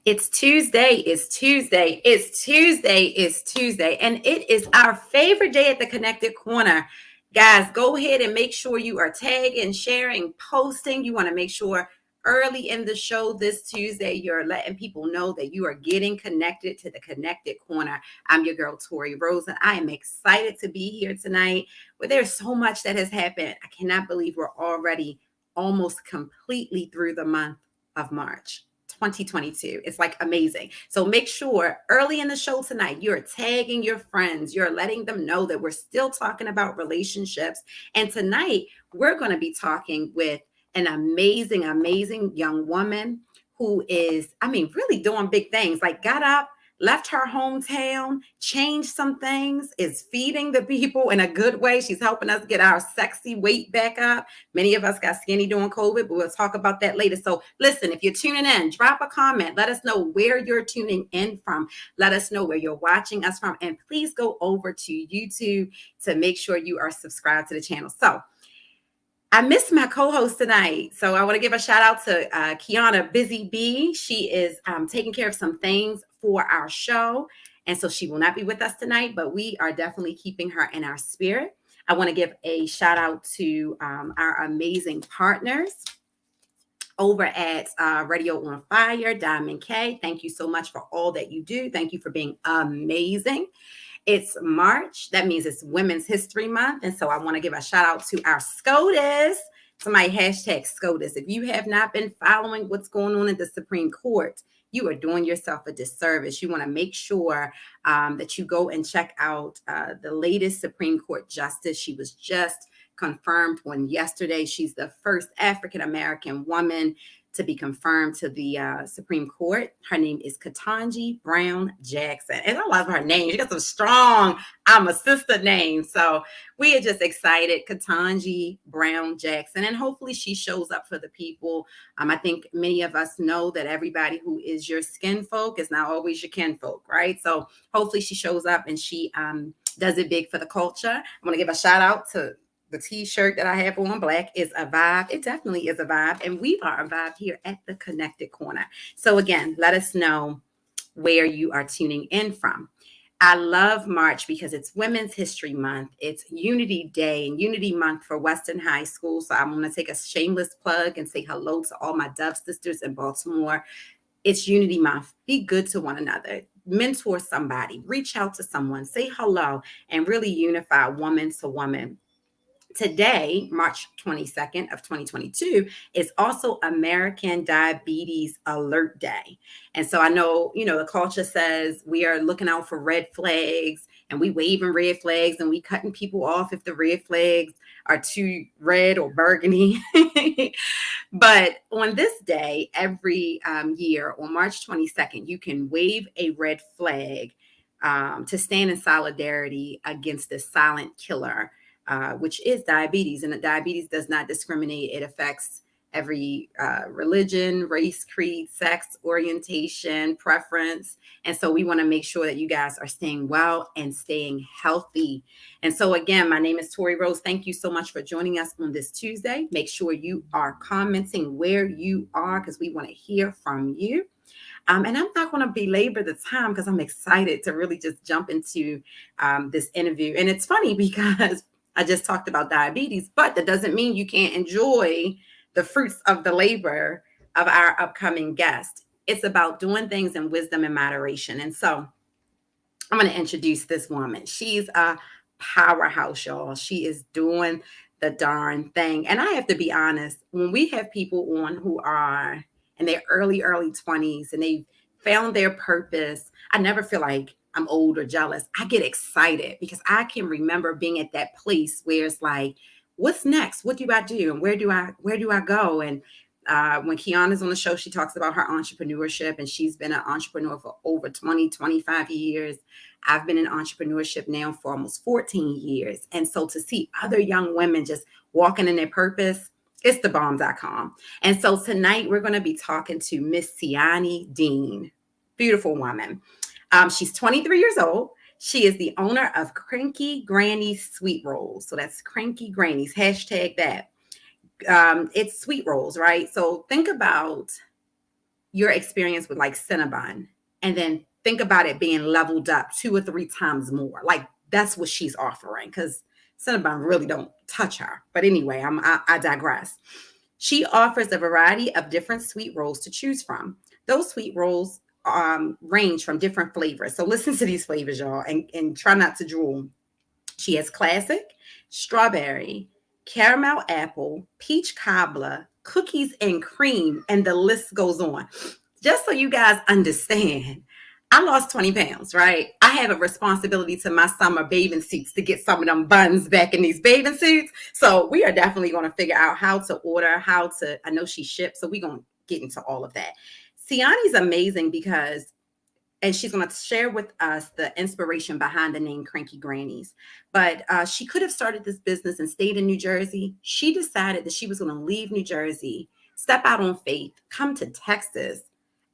It's Tuesday, it's Tuesday, it's Tuesday, it's Tuesday, and it is our favorite day at the Connected Corner. Guys, go ahead and make sure you are tagging, sharing, posting. You want to make sure early in the show this Tuesday, you're letting people know that you are getting connected to the Connected Corner. I'm your girl, Tori Rose, and I am excited to be here tonight. But there's so much that has happened. I cannot believe we're already almost completely through the month of March. 2022. It's like amazing. So make sure early in the show tonight, you're tagging your friends, you're letting them know that we're still talking about relationships. And tonight, we're going to be talking with an amazing, amazing young woman who is, really doing big things. Like got up, left her hometown, changed some things, is feeding the people in a good way. She's helping us get our sexy weight back up. Many of us got skinny during COVID, but we'll talk about that later. So listen, if you're tuning in, drop a comment. Let us know where you're tuning in from. Let us know where you're watching us from. And please go over to YouTube to make sure you are subscribed to the channel. So I missed my co-host tonight. So I want to give a shout out to Kiana Busy Bee. She is taking care of some things for our show. And so she will not be with us tonight, but we are definitely keeping her in our spirit. I want to give a shout out to our amazing partners over at Radio on Fire, Diamond K. Thank you so much for all that you do. Thank you for being amazing. It's March. That means it's Women's History Month. And so I want to give a shout out to our SCOTUS. Somebody hashtag SCOTUS. If you have not been following what's going on in the Supreme Court, you are doing yourself a disservice. You want to make sure that you go and check out the latest Supreme Court justice. She was just confirmed on yesterday. She's the first African-American woman to be confirmed to the Supreme Court. Her name is Ketanji Brown Jackson. And I love her name. She got some strong, I'm a sister name. So we are just excited. Ketanji Brown Jackson. And hopefully she shows up for the people. I think many of us know that everybody who is your skin folk is not always your kin folk, right? So hopefully she shows up and she does it big for the culture. I want to give a shout out to the t-shirt that I have on. Black is a vibe. It definitely is a vibe. And we are a vibe here at the Connected Corner. So again, let us know where you are tuning in from. I love March because it's Women's History Month. It's Unity Day and Unity Month for Western High School. So I'm going to take a shameless plug and say hello to all my Dove sisters in Baltimore. It's Unity Month. Be good to one another. Mentor somebody. Reach out to someone. Say hello and really unify woman to woman. Today, March 22nd of 2022, is also American Diabetes Alert Day. And so I know, the culture says we are looking out for red flags and we waving red flags and we cutting people off if the red flags are too red or burgundy. But on this day, every year on March 22nd, you can wave a red flag to stand in solidarity against the silent killer, which is diabetes. And diabetes does not discriminate. It affects every religion, race, creed, sex, orientation, preference. And so we want to make sure that you guys are staying well and staying healthy. And so again, my name is Tori Rose. Thank you so much for joining us on this Tuesday. Make sure you are commenting where you are because we want to hear from you. And I'm not going to belabor the time because I'm excited to really just jump into this interview. And it's funny because I just talked about diabetes, but that doesn't mean you can't enjoy the fruits of the labor of our upcoming guest. It's about doing things in wisdom and moderation. And so I'm going to introduce this woman. She's a powerhouse, y'all. She is doing the darn thing. And I have to be honest, when we have people on who are in their early 20s and they've found their purpose, I never feel like I'm old or jealous. I get excited because I can remember being at that place where it's like, what's next? What do I do? And where do I go? And when Kiana's on the show, she talks about her entrepreneurship, and she's been an entrepreneur for over 25 years. I've been in entrepreneurship now for almost 14 years. And so to see other young women just walking in their purpose, it's thebomb.com. And so tonight we're going to be talking to Miss Sianni Dean. Beautiful woman. She's 23 years old. She is the owner of Cranky Granny's Sweet Rolls. So that's Cranky Granny's, hashtag that. It's sweet rolls, right? So think about your experience with like Cinnabon, and then think about it being leveled up 2 or 3 times more. Like that's what she's offering, because Cinnabon really don't touch her. But anyway, I digress. She offers a variety of different sweet rolls to choose from. Those sweet rolls range from different flavors. So listen to these flavors, y'all, and try not to drool. She has classic, strawberry, caramel apple, peach cobbler, cookies and cream, and the list goes on. Just so you guys understand, I lost 20 pounds, right? I have a responsibility to my summer bathing suits to get some of them buns back in these bathing suits. So we are definitely going to figure out how to order, I know she ships, so we're going to get into all of that. Sianni's amazing because, and she's going to share with us the inspiration behind the name Cranky Grannies. But she could have started this business and stayed in New Jersey. She decided that she was going to leave New Jersey, step out on faith, come to Texas,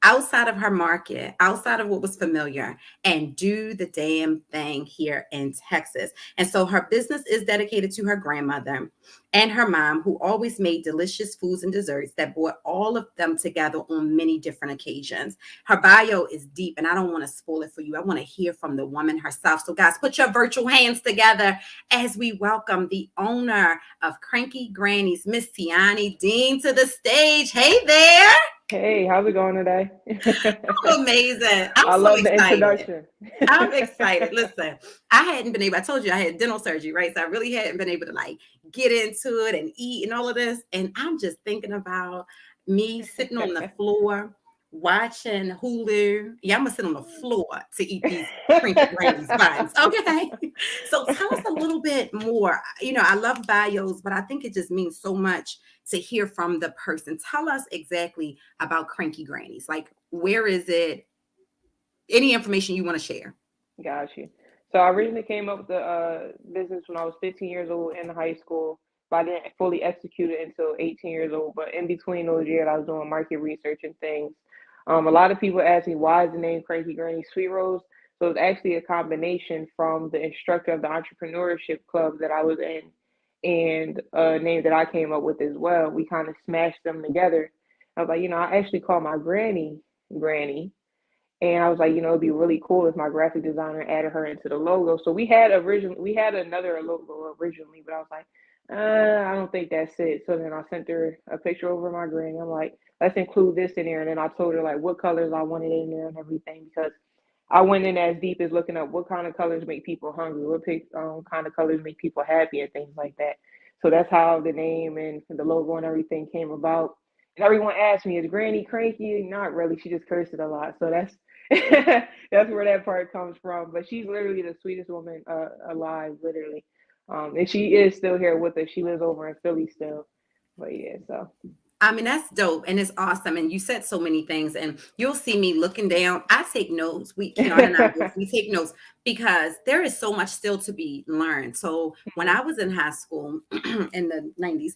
outside of her market, outside of what was familiar, and do the damn thing here in Texas. And so her business is dedicated to her grandmother and her mom, who always made delicious foods and desserts that brought all of them together on many different occasions. Her bio is deep, and I don't want to spoil it for you. I want to hear from the woman herself. So, guys, put your virtual hands together as we welcome the owner of Cranky Grannies, Miss Sianni Dean, to the stage. Hey there. Hey, how's it going today? Amazing. I'm I so love the excited. introduction. I'm excited. Listen, I hadn't been able, I told you I had dental surgery, right? So I really hadn't been able to like get into it and eat and all of this. And I'm just thinking about me sitting on the floor watching Hulu. Yeah, I'm gonna sit on the floor to eat these Cranky Grannies buns. Okay. So tell us a little bit more. I love bios, but I think it just means so much to hear from the person. Tell us exactly about Cranky Grannies. Like, where is it? Any information you want to share? Got you. So I originally came up with the business when I was 15 years old in high school, but I didn't fully execute it until 18 years old. But in between those years, I was doing market research and things. A lot of people ask me why is the name Cranky Granny Sweet Rolls. So it's actually a combination from the instructor of the entrepreneurship club that I was in, and a name that I came up with as well. We kind of smashed them together. I was like, I actually call my granny Granny. And I was like, it'd be really cool if my graphic designer added her into the logo. So we had another logo originally, but I was like, I don't think that's it. So then I sent her a picture over my granny. I'm like, let's include this in there. And then I told her like what colors I wanted in there and everything, because I went in as deep as looking up what kind of colors make people hungry, kind of colors make people happy, and things like that. So that's how the name and the logo and everything came about. And everyone asked me, is Granny cranky? Not really. She just cursed it a lot. So that's that's where that part comes from. But she's literally the sweetest woman alive, literally. And she is still here with us. She lives over in Philly still. But yeah, so I mean, that's dope and it's awesome. And you said so many things, and you'll see me looking down. I take notes. Keon and I both, we take notes because there is so much still to be learned. So when I was in high school in the 90s,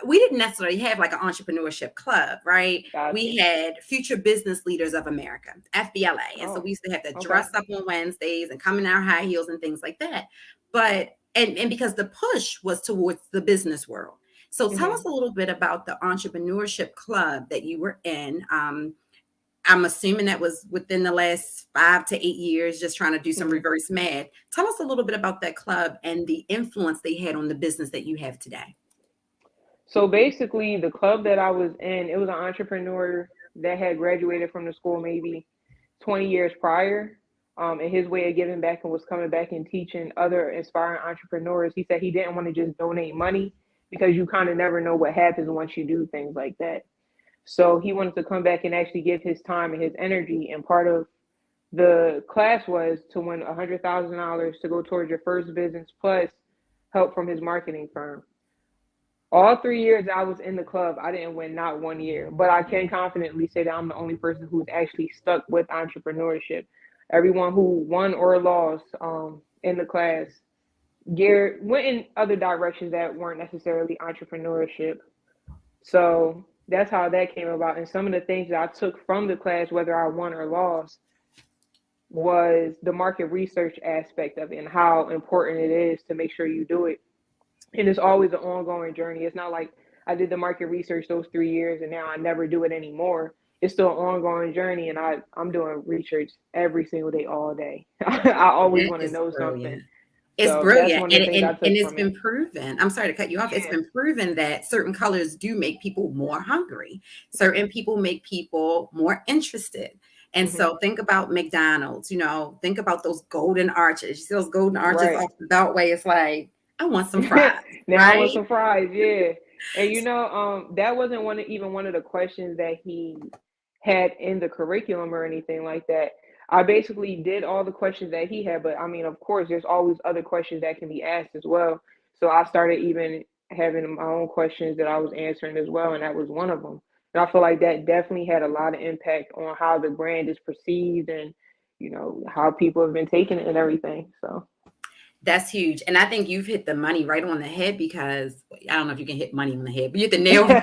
we didn't necessarily have like an entrepreneurship club, right? gotcha. We had Future Business Leaders of America, FBLA. And so we Oh, used to have to okay. dress up on Wednesdays and come in our high heels and things like that. But and because the push was towards the business world. So tell us hmm a little bit about the entrepreneurship club that you were in. I'm assuming that was within the last 5 to 8 years, just trying to do some hmm reverse math. Tell us a little bit about that club and the influence they had on the business that you have today. So basically, the club that I was in, it was an entrepreneur that had graduated from the school maybe 20 years prior. And his way of giving back and was coming back and teaching other inspiring entrepreneurs. He said he didn't want to just donate money because you kind of never know what happens once you do things like that. So he wanted to come back and actually give his time and his energy. And part of the class was to win $100,000 to go towards your first business plus help from his marketing firm. All 3 years I was in the club, I didn't win not one year, but I can confidently say that I'm the only person who's actually stuck with entrepreneurship. Everyone who won or lost in the class went in other directions that weren't necessarily entrepreneurship. So that's how that came about. And some of the things that I took from the class, whether I won or lost, was the market research aspect of it and how important it is to make sure you do it. And it's always an ongoing journey. It's not like I did the market research those 3 years and now I never do it anymore. it's still an ongoing journey, and I'm doing research every single day, all day. I always That want to is know something. brilliant. It's So that's brilliant, one of and the things I took it's from it. been proven. I'm sorry to cut you off. It's Yeah. been proven that certain colors do make people more hungry. Certain people make people more interested. And Hmm. so think about McDonald's, think about those golden arches. You see those golden arches Right. off the beltway. It's like, I want some fries, Now I want right? some fries. Yeah. And that wasn't even one of the questions that he had in the curriculum or anything like that. I basically did all the questions that he had, but I mean, of course, there's always other questions that can be asked as well. So I started even having my own questions that I was answering as well, and that was one of them. And I feel like that definitely had a lot of impact on how the brand is perceived and how people have been taking it and everything. So That's huge. And I think you've hit the money right on the head because I don't know if you can hit money on the head, but you hit the nail right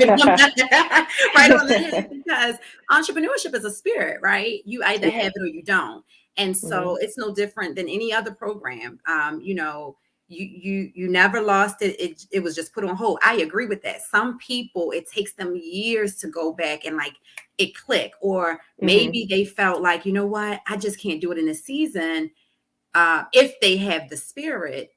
right on the head because entrepreneurship is a spirit, right? You either Yeah. have it or you don't. And Hmm. so it's no different than any other program. You never lost it. It was just put on hold. I agree with that. Some people, it takes them years to go back and like it click, or Hmm. maybe they felt like, you know what, I just can't do it in this season. If they have the spirit,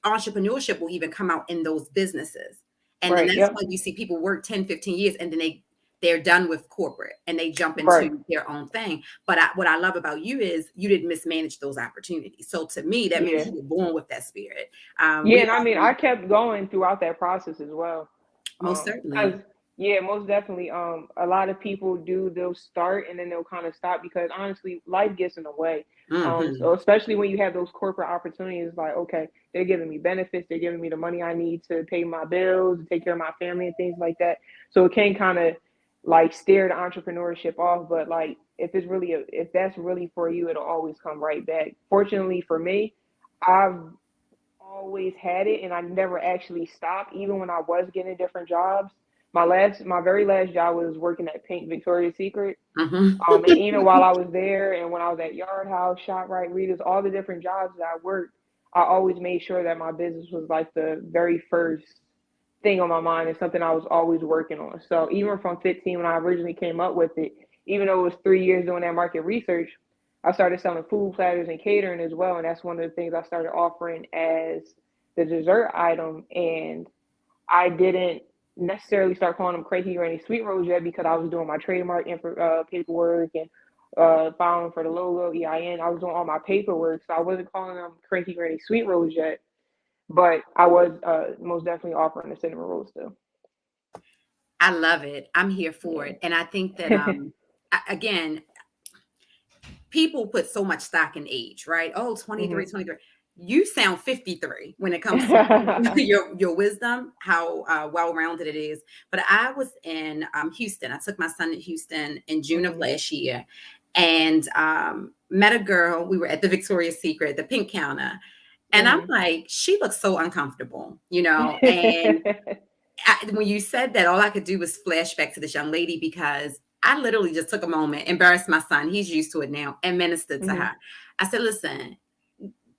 entrepreneurship will even come out in those businesses. And then Right. that's Yep. why you see people work 10, 15 years and then they're done with corporate and they jump Right. into their own thing. But what I love about you is you didn't mismanage those opportunities. So to me, that means Yeah. you were born with that spirit. Yeah, We and I mean, always, I kept going throughout that process as well. most Because certainly. yeah, most definitely. A lot of people they'll start and then they'll kind of stop because honestly, life gets in the way. So Hmm. especially when you have those corporate opportunities, like okay, they're giving me benefits, they're giving me the money I need to pay my bills, to take care of my family and things like that. So it can kind of like steer the entrepreneurship off. But like if that's really for you, it'll always come right back. Fortunately for me, I've always had it and I never actually stopped even when I was getting different jobs. My very last job was working at Pink Victoria's Secret. Hmm. And even while I was there and when I was at Yard House, ShopRite, Readers, all the different jobs that I worked, I always made sure that my business was like the very first thing on my mind and something I was always working on. So even from 15 when I originally came up with it, even though it was 3 years doing that market research, I started selling food platters and catering as well. And that's one of the things I started offering as the dessert item. And I didn't necessarily start calling them Cranky or any sweet rolls yet because I was doing my trademark paperwork and filing for the logo, EIN. I was doing all my paperwork, so I wasn't calling them Cranky or any sweet rolls yet. But I was most definitely offering the cinnamon rolls still. I love it. I'm here for Yeah. it. And I think that, again, people put so much stock in age, right? Oh, 23, Hmm. 23. You sound 53 when it comes to your wisdom, how well-rounded it is. But I was in Houston. I took my son to Houston in June of Hmm. last year and met a girl. We were at the Victoria's Secret, the pink counter. And I'm Hmm. like, she looks so uncomfortable, and when you said that, all I could do was flash back to this young lady because I literally just took a moment, embarrassed my son. He's used to it now, and ministered to Hmm. her. I said, listen,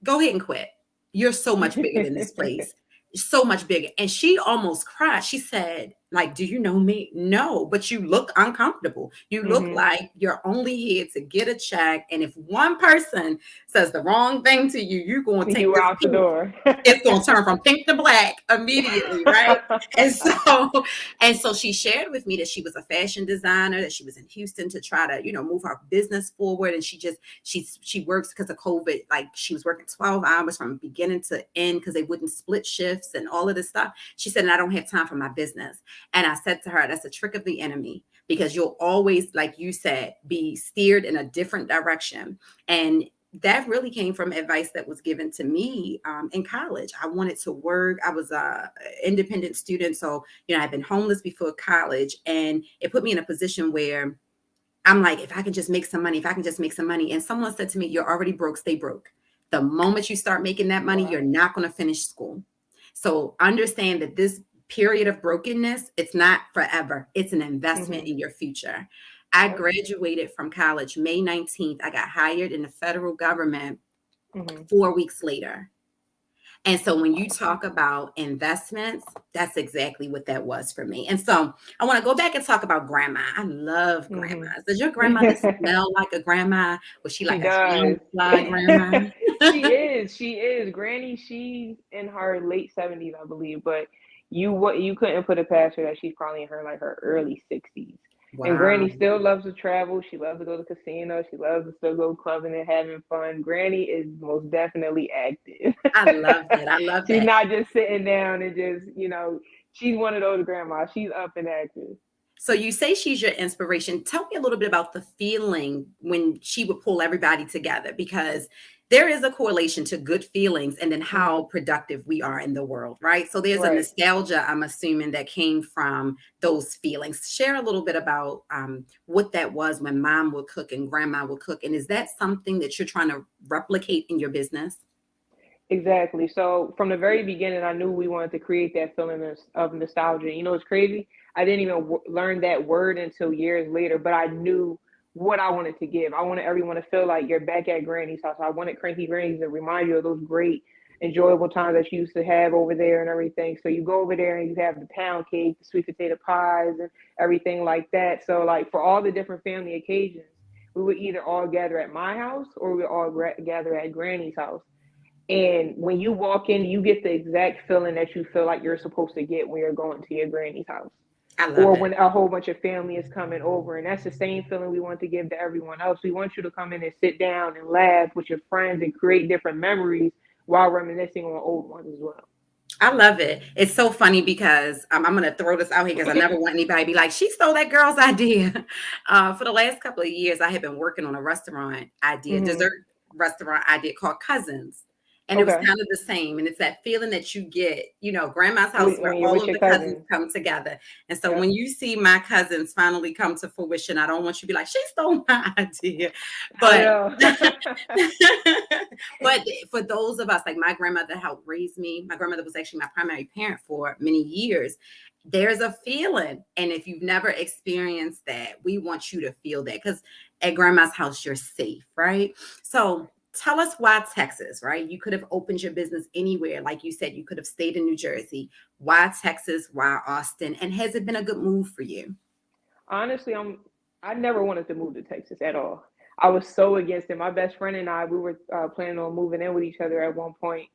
go ahead and quit. You're so much bigger than this place. So much bigger. And she almost cried. She said, like, do you know me? No, but you look uncomfortable. You look Hmm. like you're only here to get a check. And if one person says the wrong thing to you, you're going to take You this out the pink, door. it's going to turn from pink to black immediately, right? And so, and so she shared with me that she was a fashion designer, that she was in Houston to try to, move her business forward. And she works because of COVID. Like she was working 12 hours from beginning to end because they wouldn't split shifts and all of this stuff. She said, and I don't have time for my business. And I said to her, that's a trick of the enemy because you'll always, like you said, be steered in a different direction. And that really came from advice that was given to me in college. I wanted to work. I was a independent student, so I've been homeless before college, and it put me in a position where I'm like, if I can just make some money, if I can just make some money. And someone said to me, "You're already broke. Stay broke. The moment you start making that money, you're Wow. not going to finish school. So understand that this period of brokenness, it's not forever. It's an investment Hmm. in your future." I Yep. graduated from college May 19th. I got hired in the federal government Hmm. 4 weeks later. And so when you talk about investments, that's exactly what that was for me. And so I want to go back and talk about grandma. I love grandmas. Does your grandmother smell like a grandma? Was she She like a does. young fly grandma? She is. She is. Granny, she's in her late 70s, I believe, but you couldn't put it past her that she's probably in her like her early 60s. And Wow. Granny still loves to travel. She loves to go to casinos. She loves to still go clubbing and having fun. Granny is most definitely active. I love that. I love She's that. not just sitting down and just, she's one of those grandmas. She's up and active. So you say she's your inspiration. Tell me a little bit about the feeling when she would pull everybody together, because there is a correlation to good feelings and then how Hmm. productive we are in the world, right? So there's a Right. nostalgia, I'm assuming, that came from those feelings. Share a little bit about what that was when mom would cook and grandma would cook. And is that something that you're trying to replicate in your business? Exactly. So from the very beginning, I knew we wanted to create that feeling of nostalgia. You know, it's crazy. I didn't even learn that word until years later, but I knew what I wanted to give. I wanted everyone to feel like you're back at Granny's house. I wanted Cranky Granny's to remind you of those great, enjoyable times that you used to have over there and everything. So you go over there and you have the pound cake, the sweet potato pies, and everything like that. So like for all the different family occasions, we would either all gather at my house or we would all gather at Granny's house. And when you walk in, you get the exact feeling that you feel like you're supposed to get when you're going to your granny's house I love or it. when a whole bunch of family is coming over. And that's the same feeling we want to give to everyone else. We want you to come in and sit down and laugh with your friends and create different memories while reminiscing on old ones as well. I love it. It's so funny because I'm going to throw this out here because I never want anybody to be like, she stole that girl's idea. For the last couple of years, I have been working on a restaurant idea, Hmm. dessert restaurant idea called Cousins. And it was Okay. kind of the same. And it's that feeling that you get, grandma's house where When you're all with of your the cousins cousins. come together. And so Yep. when you see my cousins finally come to fruition, I don't want you to be like, she stole my idea. I But know. but for those of us, like my grandmother helped raise me, my grandmother was actually my primary parent for many years. There's a feeling. And if you've never experienced that, we want you to feel that because at grandma's house, you're safe, right? So tell us why Texas, right? You could have opened your business anywhere. Like you said, you could have stayed in New Jersey. Why Texas? Why Austin? And has it been a good move for you? Honestly, I never wanted to move to Texas at all. I was so against it. My best friend and I, we were planning on moving in with each other at one point,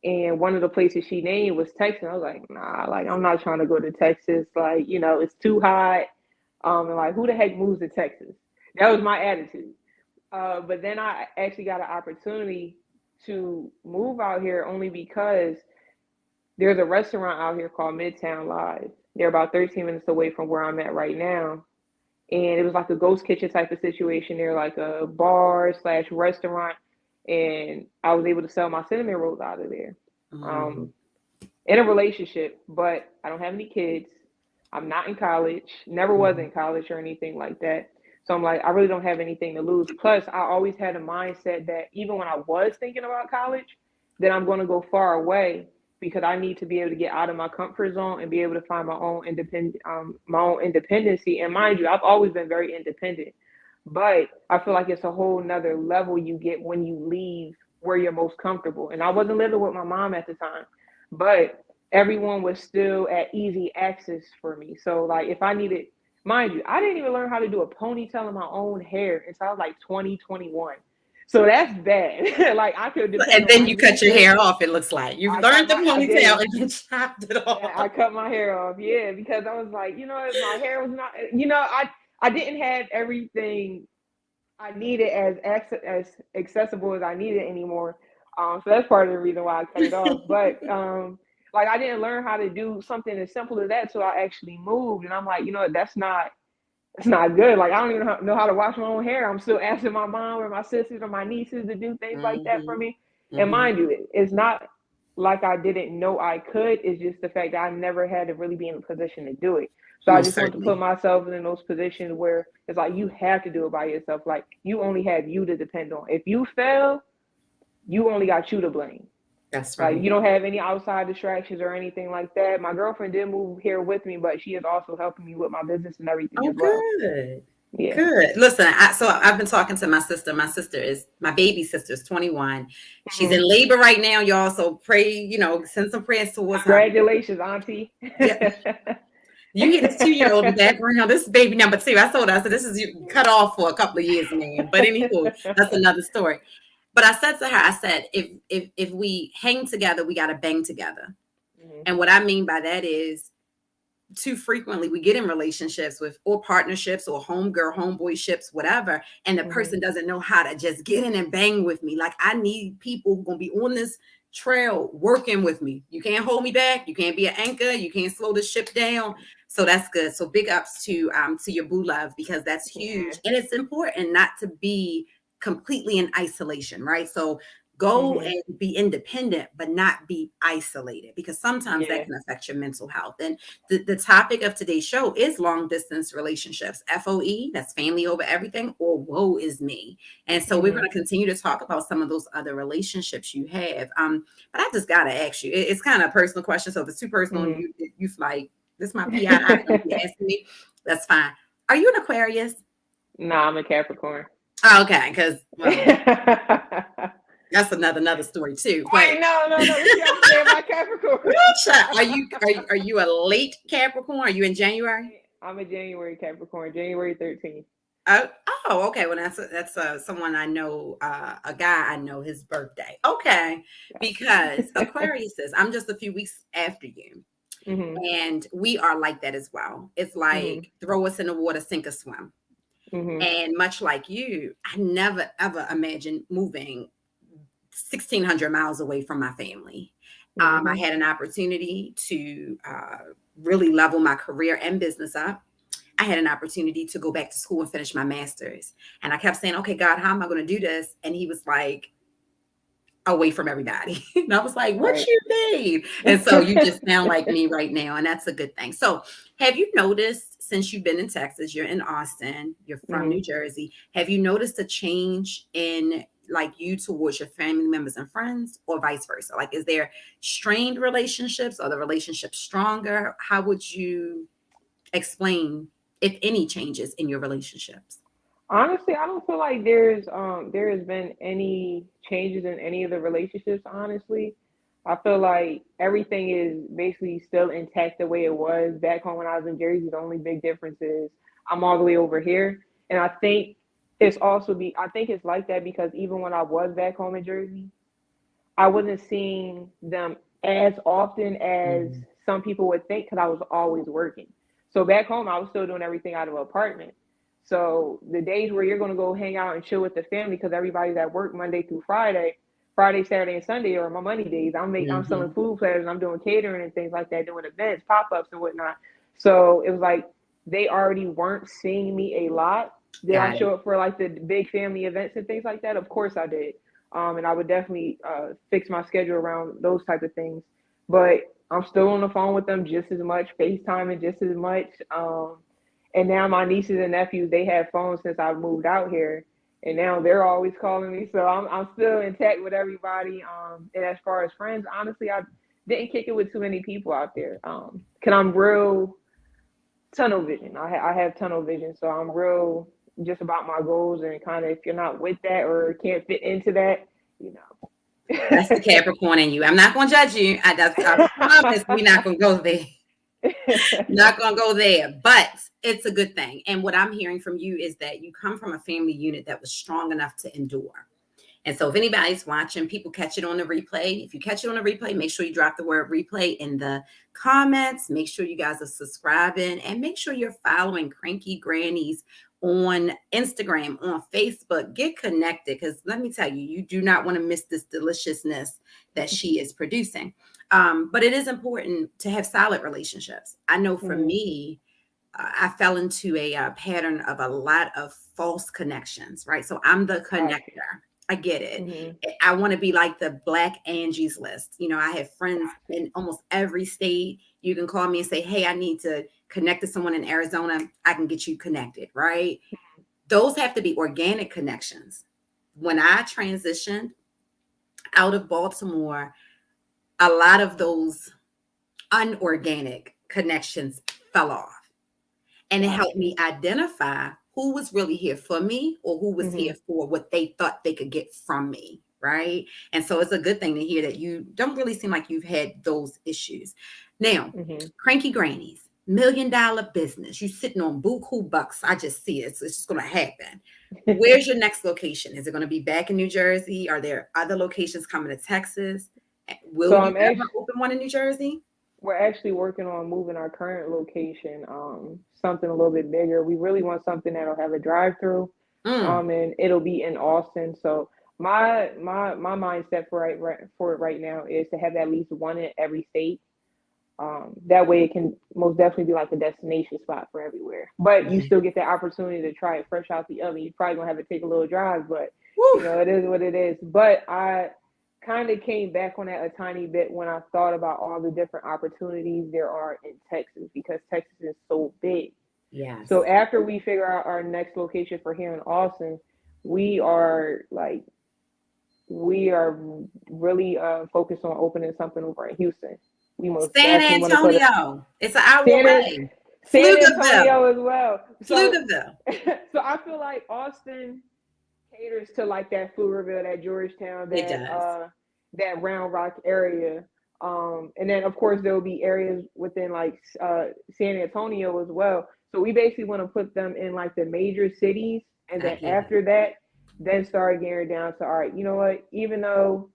and one of the places she named was Texas. I was like, nah, like I'm not trying to go to Texas. Like, it's too hot. And like, who the heck moves to Texas? That was my attitude. But then I actually got an opportunity to move out here only because there's a restaurant out here called Midtown Live. They're about 13 minutes away from where I'm at right now, and it was like a ghost kitchen type of situation. They're like a bar slash restaurant, and I was able to sell my cinnamon rolls out of there. Mm, Um, in a relationship, but I don't have any kids. I'm not in college, never was mm, in college or anything like that. So I'm like, I really don't have anything to lose. Plus, I always had a mindset that even when I was thinking about college, that I'm going to go far away because I need to be able to get out of my comfort zone and be able to find my own independency. And mind you, I've always been very independent, but I feel like it's a whole nother level you get when you leave where you're most comfortable. And I wasn't living with my mom at the time, but everyone was still at easy access for me. So like if I needed, mind you, I didn't even learn how to do a ponytail in my own hair until I was like 2021. So that's bad. Like I could depend and on then my you cut your nieces. hair off, it looks like. You've learned the I ponytail did. and then chopped it Yeah, off. I cut my hair off. Yeah, because I was like, my hair was not. I didn't have everything I needed as accessible as I needed anymore. So that's part of the reason why I cut it off. But like I didn't learn how to do something as simple as that, so I actually moved, and I'm like, that's not good. Like I don't even know how to wash my own hair. I'm still asking my mom or my sisters or my nieces to do things like that for Mhm, me. And mhm. mind you, it's not like I didn't know I could. It's just the fact that I never had to really be in a position to do it. So I Most just want to put certainly. myself in those positions where it's like you have to do it by yourself. Like you only have you to depend on. If you fail, you only got you to blame. That's Like right. you don't have any outside distractions or anything like that. My girlfriend did move here with me, but she is also helping me with my business and everything Oh, as well. good. Yeah. Good. Listen, so I've been talking to my sister. My baby sister is 21. She's Mhm. in labor right now, y'all. So pray, send some prayers towards her. Congratulations, Auntie. Yeah, you hear this 2-year-old in the background. This is baby number 2. I told her, I said, this is cut off for a couple of years, man. But anywho, that's another story. But I said to her, I said, if we hang together, we got to bang together. Mhm. And what I mean by that is, too frequently we get in relationships with or partnerships or homegirl homeboy ships, whatever, and the Mhm. person doesn't know how to just get in and bang with me. Like, I need people who are going to be on this trail working with me. You can't hold me back, you can't be an anchor, you can't slow the ship down. So that's good. So big ups to your boo love, because that's Yeah. huge, and it's important not to be completely in isolation, right? So go Mhm. and be independent, but not be isolated, because sometimes that Yeah. can affect your mental health. And the topic of today's show is long distance relationships, FOE, that's family over everything, or woe is me. And so we're going Mhm. to continue to talk about some of those other relationships you have. But I just got to ask you, it's kind of a personal question. So if it's too personal and Mhm. you like, this is my PII, don't be asking me, that's fine. Are you an Aquarius? Nah, I'm a Capricorn. Oh, okay, because, well, that's another story too. But Wait, no, no, no. What you have to say about Capricorn? are you a late Capricorn? Are you in January? I'm a January Capricorn, January 13th. Oh, oh, okay. Well, that's someone I know, a guy I know, his birthday. Okay, because Gotcha. Aquarius is. I'm just a few weeks after you, Mhm. and we are like that as well. It's Mhm. like throw us in the water, sink or swim. Mhm. And much like you, I never ever imagined moving 1,600 miles away from my family. I Mhm. had an opportunity to really level my career and business up. I had an opportunity to go back to school and finish my master's. And I kept saying, okay, God, how am I going to do this? And he was like, away from everybody. And I was like, what Right. you mean? And so you just sound like me right now. And that's a good thing. So have you noticed, since you've been in Texas, you're in Austin, you're from Mhm. New Jersey, have you noticed a change in like you towards your family members and friends, or vice versa? Like, is there strained relationships, or the relationships stronger? How would you explain, if any, changes in your relationships? Honestly, I don't feel like there has been any changes in any of the relationships, honestly. I feel like everything is basically still intact the way it was back home when I was in Jersey. The only big difference is I'm all the way over here. And I think it's like that because even when I was back home in Jersey, I wasn't seeing them as often as Mhm. some people would think because I was always working. So back home, I was still doing everything out of an apartment. So the days where you're going to go hang out and chill with the family because everybody's at work Monday through Friday, Friday, Saturday, and Sunday are my money days. I'm selling Mhm. food platters and I'm doing catering and things like that, doing events, pop ups and whatnot. So it was like they already weren't seeing me a lot. Did I Got it. show up for like the big family events and things like that? Of course I did. And I would definitely fix my schedule around those type of things. But I'm still on the phone with them just as much, FaceTiming just as much. And now my nieces and nephews, they have phones since I moved out here, and now they're always calling me. So I'm still intact with everybody. And as far as friends, honestly, I didn't kick it with too many people out there. Cause I'm real tunnel vision. I have tunnel vision, so I'm real just about my goals and kind of if you're not with that or can't fit into that, you That's the know. Capricorn in you. I'm not going to judge you. I promise we're not going to go there. Not going to go there, but it's a good thing. And what I'm hearing from you is that you come from a family unit that was strong enough to endure. And so if anybody's watching, people catch it on the replay. If you catch it on the replay, make sure you drop the word replay in the comments. Make sure you guys are subscribing, and make sure you're following Cranky Grannies on Instagram, on Facebook. Get connected, because let me tell you, you do not want to miss this deliciousness that she is producing. But it is important to have solid relationships. I know for Mhm. me, I fell into a pattern of a lot of false connections, right? So I'm the Gotcha. connector. I get it. Mhm. I want to be like the Black Angie's List. I have friends in almost every state. You can call me and say, hey, I need to connect to someone in Arizona. I can get you connected, right? Those have to be organic connections. When I transitioned out of Baltimore, a lot of those unorganic connections fell off. And it helped Gotcha. me identify who was really here for me or who was here Mhm. for what they thought they could get from me. Right. And so it's a good thing to hear that you don't really seem like you've had those issues. Now, Mhm. Cranky Grannies, $1 million business. You sitting on buku bucks. I just see it. So it's just going to happen. Where's your next location? Is it going to be back in New Jersey? Are there other locations coming to Texas? So Will you I'm ever actually open one in New Jersey? we're actually working on moving our current location, something a little bit bigger. We really want something that'll have a drive-through, Mm, and it'll be in Austin. So my mindset for it right now is to have at least one in every state. That way, it can most definitely be like a destination spot for everywhere. But you yeah. still get the opportunity to try it fresh out the oven. You're probably gonna have to take a little drive, but Woo. it is what it is. But I kind of came back on that a tiny bit when I thought about all the different opportunities there are in Texas because Texas is so big. Yes. So after we figure out our next location for here in Austin, we are like we are really focused on opening something over in Houston. We most San definitely want to put it Antonio. It's an hour San, away. San Pflugerville. Antonio as well. So Pflugerville. so I feel like Austin caters to like that Pflugerville, that Georgetown, It does. that Round Rock area. And then of course there will be areas within like San Antonio as well. So we basically want to put them in like the major cities, and I then get it. after that, then start gearing down to all right. You know what? Even though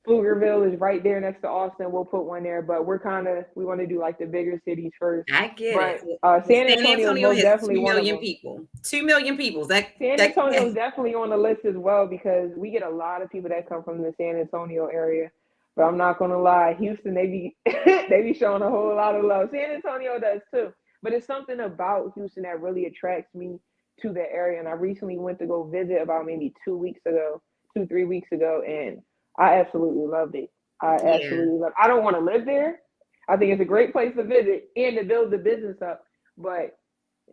Pflugerville is right there next to Austin, we'll put one there. But we want to do like the bigger cities first. I get it. But Well, San San Antonio is Antonio most has definitely two one of million them. people. 2 million people. San That Antonio is definitely on the list as well because we get a lot of people that come from the San Antonio area. But I'm not gonna lie, Houston they be they be showing a whole lot of love. San Antonio does too. But it's something about Houston that really attracts me to the area. And I recently went to go visit about maybe 2 weeks ago, 3 weeks ago, and I absolutely loved it. I yeah. absolutely love it. I don't want to live there. I think it's a great place to visit and to build the business up. But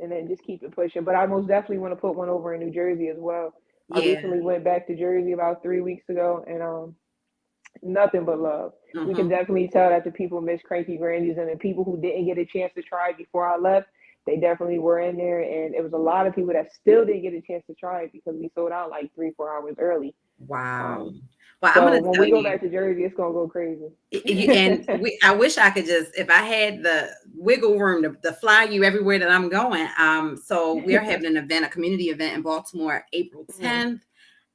and then just keep it pushing. But I most definitely want to put one over in New Jersey as well. I Yeah. recently went back to Jersey about 3 weeks ago, and nothing but love. We can Hmm. definitely tell that the people miss Cranky Grandies, and the people who didn't get a chance to try it before I left, they definitely were in there, and it was a lot of people that still didn't get a chance to try it because we sold out like 3 4 hours early. Wow. Um, Well, I'm so going to when tell we go you, back to Jersey, it's gonna go crazy. and I wish I could just, if I had the wiggle room to fly you everywhere that I'm going. So we're having an event, a community event in Baltimore, April Mhm. 10th.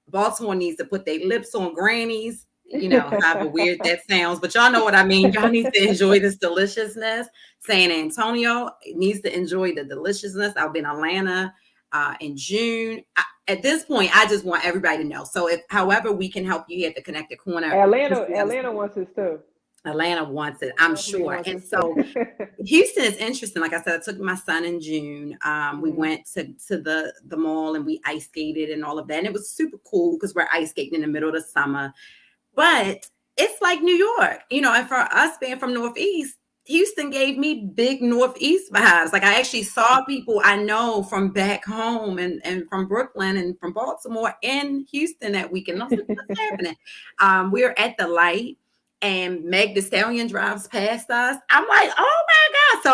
Baltimore needs to put their lips on grannies. However weird that sounds, but y'all know what I mean. Y'all need to enjoy this deliciousness. San Antonio needs to enjoy the deliciousness. I'll be in Atlanta in June. At this point, I just want everybody to know. So, if however we can help you at the Connected Corner, just let us Atlanta know. wants us too. Atlanta wants it, I'm Definitely sure. wants And us so too. Houston is interesting. Like I said, I took my son in June. We Mhm. went to the mall and we ice skated and all of that. And it was super cool because we're ice skating in the middle of the summer. Mhm. But it's like New York, and for us being from Northeast, Houston gave me big Northeast vibes. Like I actually saw people I know from back home and from Brooklyn and from Baltimore in Houston that weekend. I was like, what's happening? We're at the light and Meg the Stallion drives past us. I'm like, oh my God. So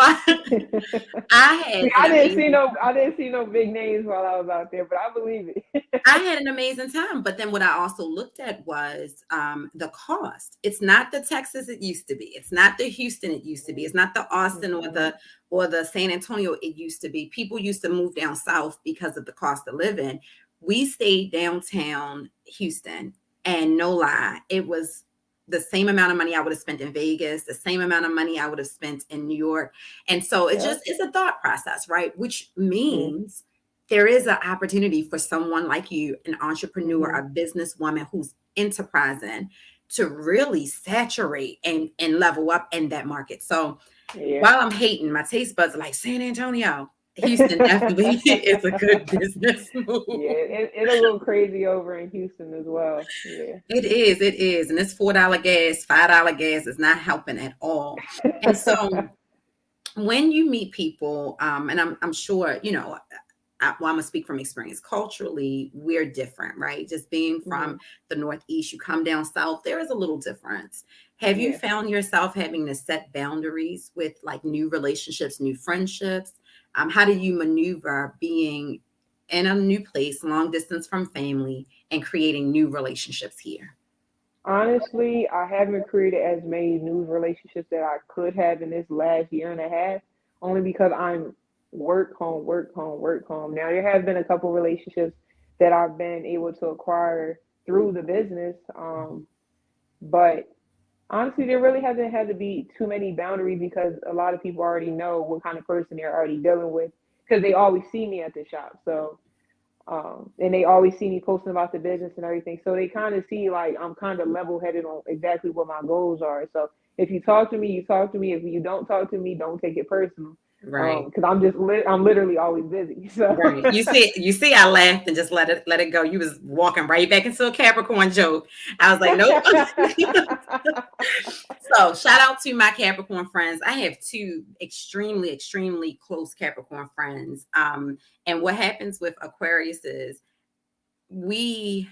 I had See, an amazing I didn't see no big names while I was out there, but I believe it. I had an amazing time. But then what I also looked at was the cost. It's not the Texas it used to be. It's not the Houston it used to be. It's not the Austin or Mhm. the San Antonio it used to be. People used to move down south because of the cost of living. We stayed downtown Houston, and no lie, it was the same amount of money I would have spent in Vegas, the same amount of money I would have spent in New York. And so it just Yep. it's a thought process, right? Which Mhm. means there is an opportunity for someone like you, an entrepreneur, Mhm. a businesswoman who's enterprising to really saturate and level up in that market. So Yeah. while I'm hating, my taste buds are like San Antonio. Houston definitely is a good business Yeah, move. it'll go crazy over in Houston as well. Yeah. It is. And this $4 gas, $5 gas is not helping at all. And so when you meet people, and I'm sure, well, I'm gonna speak from experience. Culturally, we're different, right? Just being from Mhm. the Northeast, you come down south, there is a little difference. Have you Yeah. found yourself having to set boundaries with like new relationships, new friendships? How do you maneuver being in a new place, long distance from family, and creating new relationships here? Honestly, I haven't created as many new relationships that I could have in this last year and a half, only because I'm work home, work home, work home. Now there have been a couple relationships that I've been able to acquire through the business, but honestly, there really hasn't had to be too many boundaries because a lot of people already know what kind of person they're already dealing with because they always see me at the shop. So and they always see me posting about the business and everything. So they kind of see like I'm kind of level headed on exactly what my goals are. So if you talk to me, you talk to me. If you don't talk to me, don't take it personal. Right. Because I'm literally always busy. So Right. You see, I laughed and just let it go. You was walking right back into a Capricorn joke. I was like, nope. So shout out to my Capricorn friends. I have two extremely, extremely close Capricorn friends. And what happens with Aquarius is we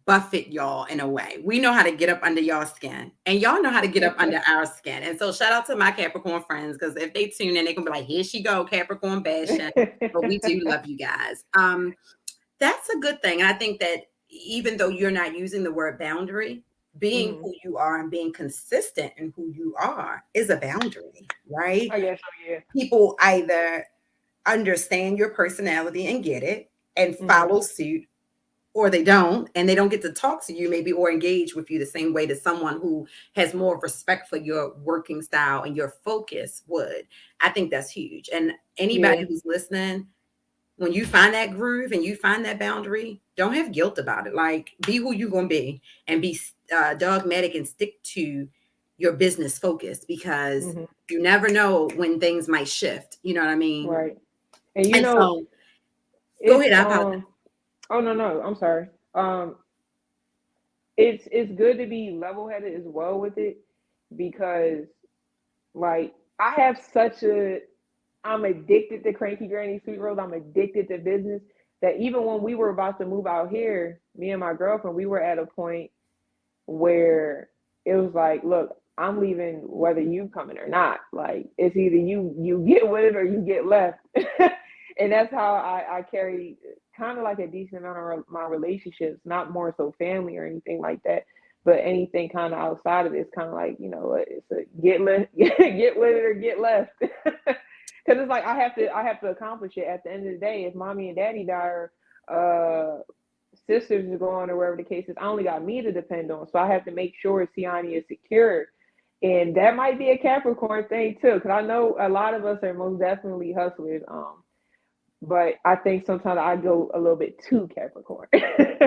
buffet y'all in a way. We know how to get up under y'all skin, and y'all know how to get up under our skin. And so, shout out to my Capricorn friends because if they tune in, they gonna be like, "Here she go, Capricorn bashing." But we do love you guys. That's a good thing. And I think that even though you're not using the word boundary, being Mhm. who you are and being consistent in who you are is a boundary, right? I guess so, yeah. People either understand your personality and get it and Mhm. follow suit, or they don't, and they don't get to talk to you maybe or engage with you the same way that someone who has more respect for your working style and your focus would. I think that's huge. And Yeah. anybody who's listening, when you find that groove and you find that boundary, don't have guilt about it. Like, be who you're going to be and be dogmatic and stick to your business focus, because Mhm. you never know when things might shift. You know what I mean? Right. And And so, go it's ahead. I apologize. oh no, I'm sorry. It's good to be level headed as well with it because like I have such a I'm addicted to Cranky Granny Sweet Rolls. I'm addicted to business that even when we were about to move out here, me and my girlfriend, we were at a point where it was like, look, I'm leaving whether you coming or not. Like it's either you get with it or you get left. And that's how I carry kind of like a decent amount of my relationships, not more so family or anything like that, but anything kind of outside of it, it's kind of like, it's a get with it or get left. Because it's like I have to accomplish it at the end of the day. If mommy and daddy die or sisters are going or wherever the case is, I only got me to depend on. So I have to make sure Sianni is secure. And that might be a Capricorn thing too, because I know a lot of us are most definitely hustlers. But I think sometimes I go a little bit too Capricorn.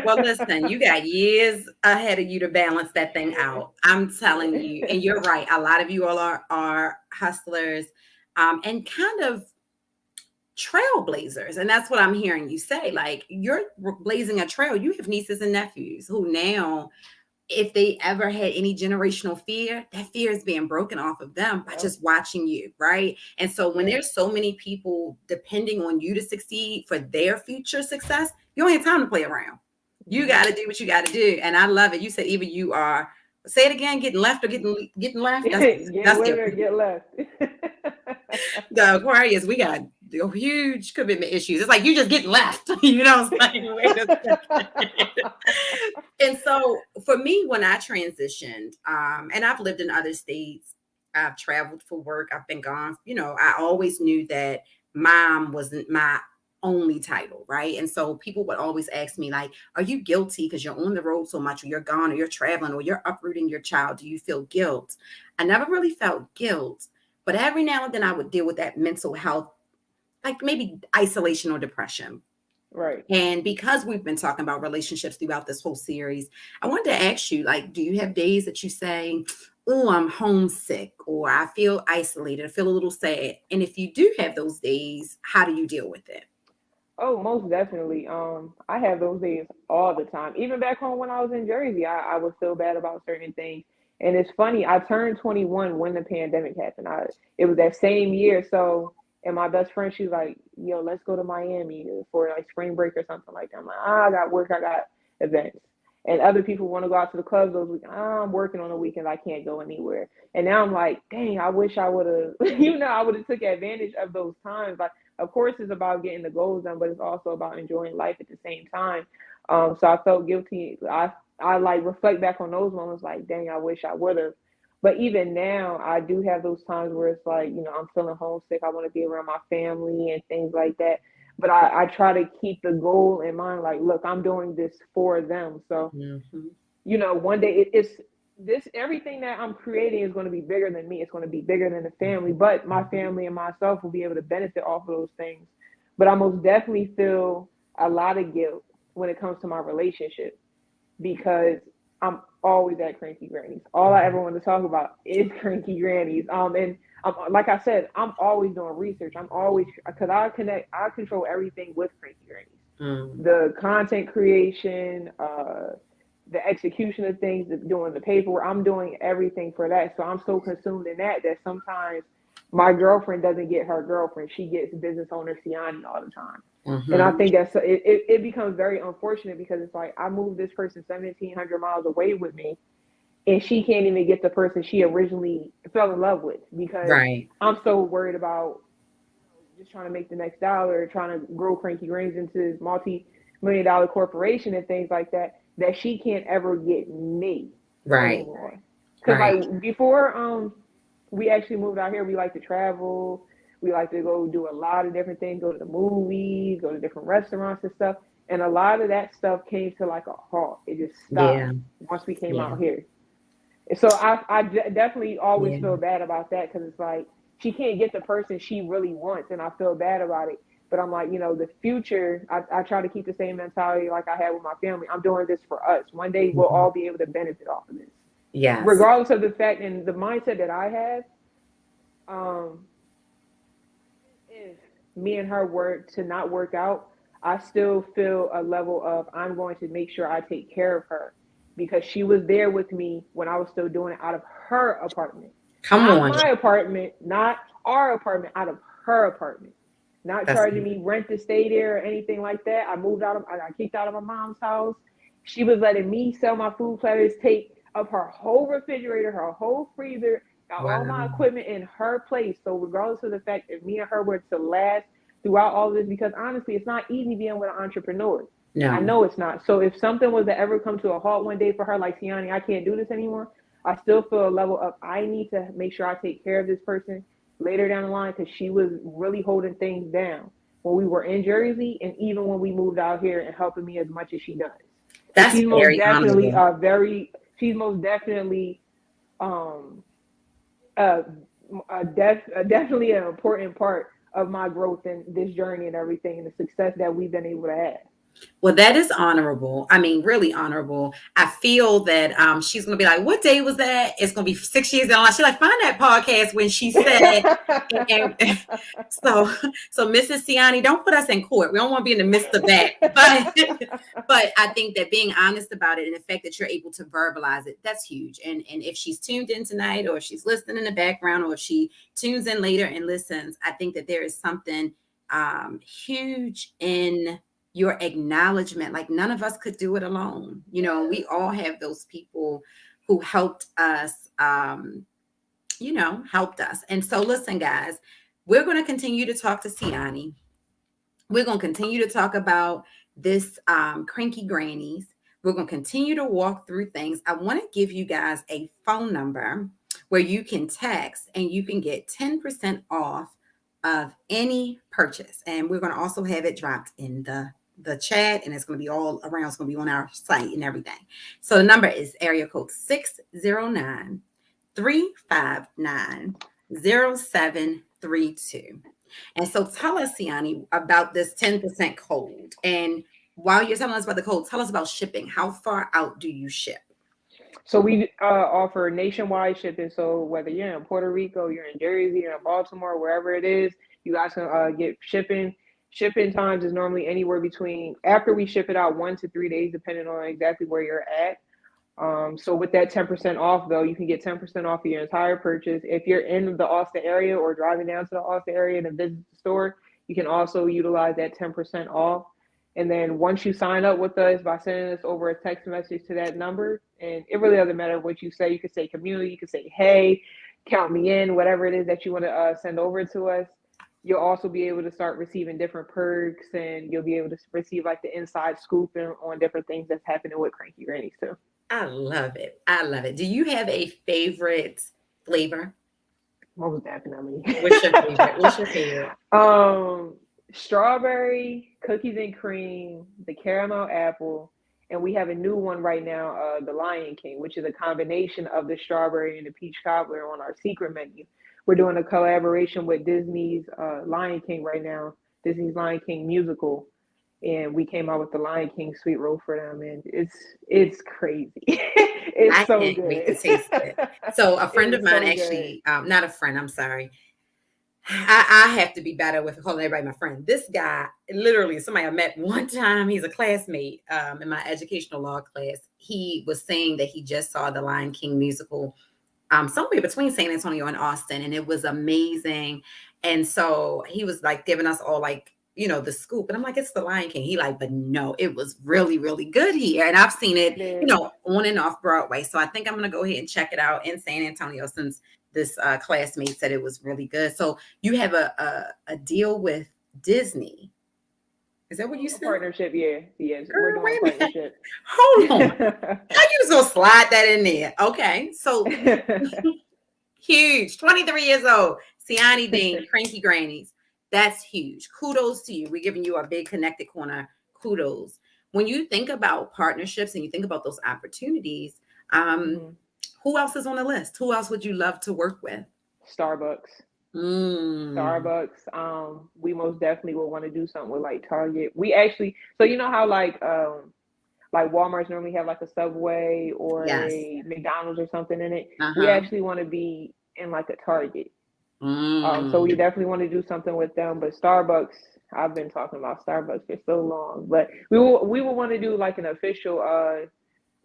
Well, listen, you got years ahead of you to balance that thing out. I'm telling you, and you're right. A lot of you all are hustlers, and kind of trailblazers, and that's what I'm hearing you say. Like, you're blazing a trail. You have nieces and nephews who now, if they ever had any generational fear, that fear is being broken off of them by Yep. just watching you, right? And so when Yeah. there's so many people depending on you to succeed for their future success, you don't have time to play around. You Mm-hmm. got to do what you got to do. And I love it. You said either you are, say it again, getting left or getting left. Get That's with the it or get left. the Aquarius. We got huge commitment issues. It's like you just getting left. You know, it's like, wait a second. And so for me, when I transitioned, and I've lived in other states, I've traveled for work, I've been gone, I always knew that mom wasn't my only title, right? And so people would always ask me, like, are you guilty because you're on the road so much, or you're gone, or you're traveling, or you're uprooting your child? Do you feel guilt? I never really felt guilt, but every now and then I would deal with that mental health, like maybe isolation or depression. Right. And because we've been talking about relationships throughout this whole series, I wanted to ask you, like, do you have days that you say, oh, I'm homesick, or I feel isolated, I feel a little sad? And if you do have those days, how do you deal with it? Oh, most definitely. I have those days all the time. Even back home when I was in Jersey, I would feel bad about certain things. And it's funny, I turned 21 when the pandemic happened. It was that same year. So, and my best friend, she was like, yo, let's go to Miami for like spring break or something like that. I'm like, I got work, I got events. And other people want to go out to the clubs those weekends. I'm working on the weekends, I can't go anywhere. And now I'm like, dang, I wish I would have, I would have took advantage of those times. Like, of course, it's about getting the goals done, but it's also about enjoying life at the same time. So I felt guilty. I like reflect back on those moments, like, dang, I wish I would have. But even now, I do have those times where it's like, I'm feeling homesick. I want to be around my family and things like that. But I try to keep the goal in mind, like, look, I'm doing this for them. So, Mm-hmm. one day it's this everything that I'm creating is going to be bigger than me. It's going to be bigger than the family, but my family and myself will be able to benefit off of those things. But I most definitely feel a lot of guilt when it comes to my relationship because I'm always at Cranky Grannies. All I ever want to talk about is Cranky Grannies. And like I said, I'm always doing research. I'm always because I control everything with Cranky Grannies. Mm. The content creation, the execution of things, doing the paperwork. I'm doing everything for that. So I'm so consumed in that sometimes my girlfriend doesn't get her girlfriend. She gets business owner Sianni all the time. And I Mm-hmm. think it becomes very unfortunate because it's like I moved this person 1,700 miles away with me, and she can't even get the person she originally fell in love with because Right. I'm so worried about just trying to make the next dollar, trying to grow Cranky Grains into this multi-million-dollar corporation and things like that, that she can't ever get me Right. anymore. Because Right. like before, we actually moved out here. We like to travel. We like to go do a lot of different things. Go to the movies, go to different restaurants and stuff. And a lot of that stuff came to like a halt. It just stopped Yeah. once we came Yeah. out here. So I definitely always Yeah. feel bad about that because it's like she can't get the person she really wants, and I feel bad about it. But I'm like, the future, I try to keep the same mentality like I had with my family. I'm doing this for us. One day we'll Mhm. all be able to benefit off of this, Yes. regardless of the fact and the mindset that I have. Um, if me and her were to not work out, I still feel a level of I'm going to make sure I take care of her because she was there with me when I was still doing it out of her apartment. Come Not on. my apartment, not our apartment, out of her apartment. Not That's charging me rent to stay there or anything like that. I got kicked out of my mom's house. She was letting me sell my food platters, take up her whole refrigerator, her whole freezer, all my wow. equipment in her place. So regardless of the fact that me and her were to last throughout all of this, because honestly, it's not easy being with an entrepreneur. I No. know it's not. So if something was to ever come to a halt one day for her, like Sianni, I can't do this anymore. I still feel a level of I need to make sure I take care of this person later down the line because she was really holding things down when we were in Jersey and even when we moved out here and helping me as much as she does. And That's very honorable. she's most definitely um uh, definitely an important part of my growth in this journey and everything and the success that we've been able to have. Well, that is honorable. I mean, really honorable. I feel that she's going to be like, "What day was that?" It's going to be 6 years down the line. She's like, "Find that podcast when she said." And so, so Mrs. Sianni, don't put us in court. We don't want to be in the midst of that. But I think that being honest about it and the fact that you're able to verbalize it, that's huge. And if she's tuned in tonight, or if she's listening in the background, or if she tunes in later and listens, I think that there is something huge in your acknowledgement. Like none of us could do it alone. We all have those people who helped us, helped us. And so listen, guys, we're going to continue to talk to Sianni. We're going to continue to talk about this Cranky Grannies. We're going to continue to walk through things. I want to give you guys a phone number where you can text and you can get 10% off of any purchase. And we're going to also have it dropped in the chat, and it's going to be all around. It's going to be on our site and everything. So the number is area code 609-359-0732. And so tell us, Sianni, about this 10% code. And while you're telling us about the code, tell us about shipping. How far out do you ship? So we offer nationwide shipping. So whether you're in Puerto Rico, you're in Jersey, you're in Baltimore, wherever it is, you guys can get shipping. Shipping times is normally anywhere between after we ship it out 1 to 3 days, depending on exactly where you're at. So with that 10% off, though, you can get 10% off of your entire purchase. If you're in the Austin area or driving down to the Austin area and visit the store, you can also utilize that 10% off. And then once you sign up with us by sending us over a text message to that number, and it really doesn't matter what you say. You could say community, you could say, hey, count me in, whatever it is that you want to send over to us. you'll also be able to start receiving different perks, and you'll be able to receive like the inside scoop on different things that's happening with Cranky Grannies too. I love it. I love it. Do you have a favorite flavor? Most definitely. What's your favorite? What's your favorite? um, Strawberry, cookies and cream, the caramel apple, and we have a new one right now, the Lion King, which is a combination of the strawberry and the peach cobbler on our secret menu. We're doing a collaboration with Disney's Lion King right now, Disney's Lion King musical, and we came out with the Lion King sweet roll for them, and it's crazy. It's I so can't wait to good. taste it. So a It friend of is mine so good. actually, not a friend, I'm sorry. I have to be better with calling everybody my friend. This guy, literally, somebody I met one time. He's a classmate in my educational law class. He was saying that he just saw the Lion King musical somewhere between San Antonio and Austin, and it was amazing. And so he was like giving us all like, the scoop. And I'm like, it's the Lion King. He like, but no, it was really, really good here. And I've seen it, It is. on and off Broadway. So I think I'm gonna go ahead and check it out in San Antonio since this classmate said it was really good. So you have a deal with Disney. Is that what you A said? partnership, yeah. Yes, we're Girl, doing a wait a minute. partnership. Hold on. How you was gonna slide that in there? Okay. So huge. 23 years old. Sianni Dean, Cranky Grannies. That's huge. Kudos to you. We're giving you a big connected corner. Kudos. When you think about partnerships and you think about those opportunities, um, Mhm. who else is on the list? Who else would you love to work with? Starbucks. Mm, Starbucks. We most definitely will want to do something with like Target. We actually, so you know how like Walmart's normally have like a Subway or yes. a McDonald's or something in it. We Uh-huh. actually want to be in like a Target. So we Mm. definitely want to do something with them. But Starbucks, I've been talking about Starbucks for so long. But we will want to do like an official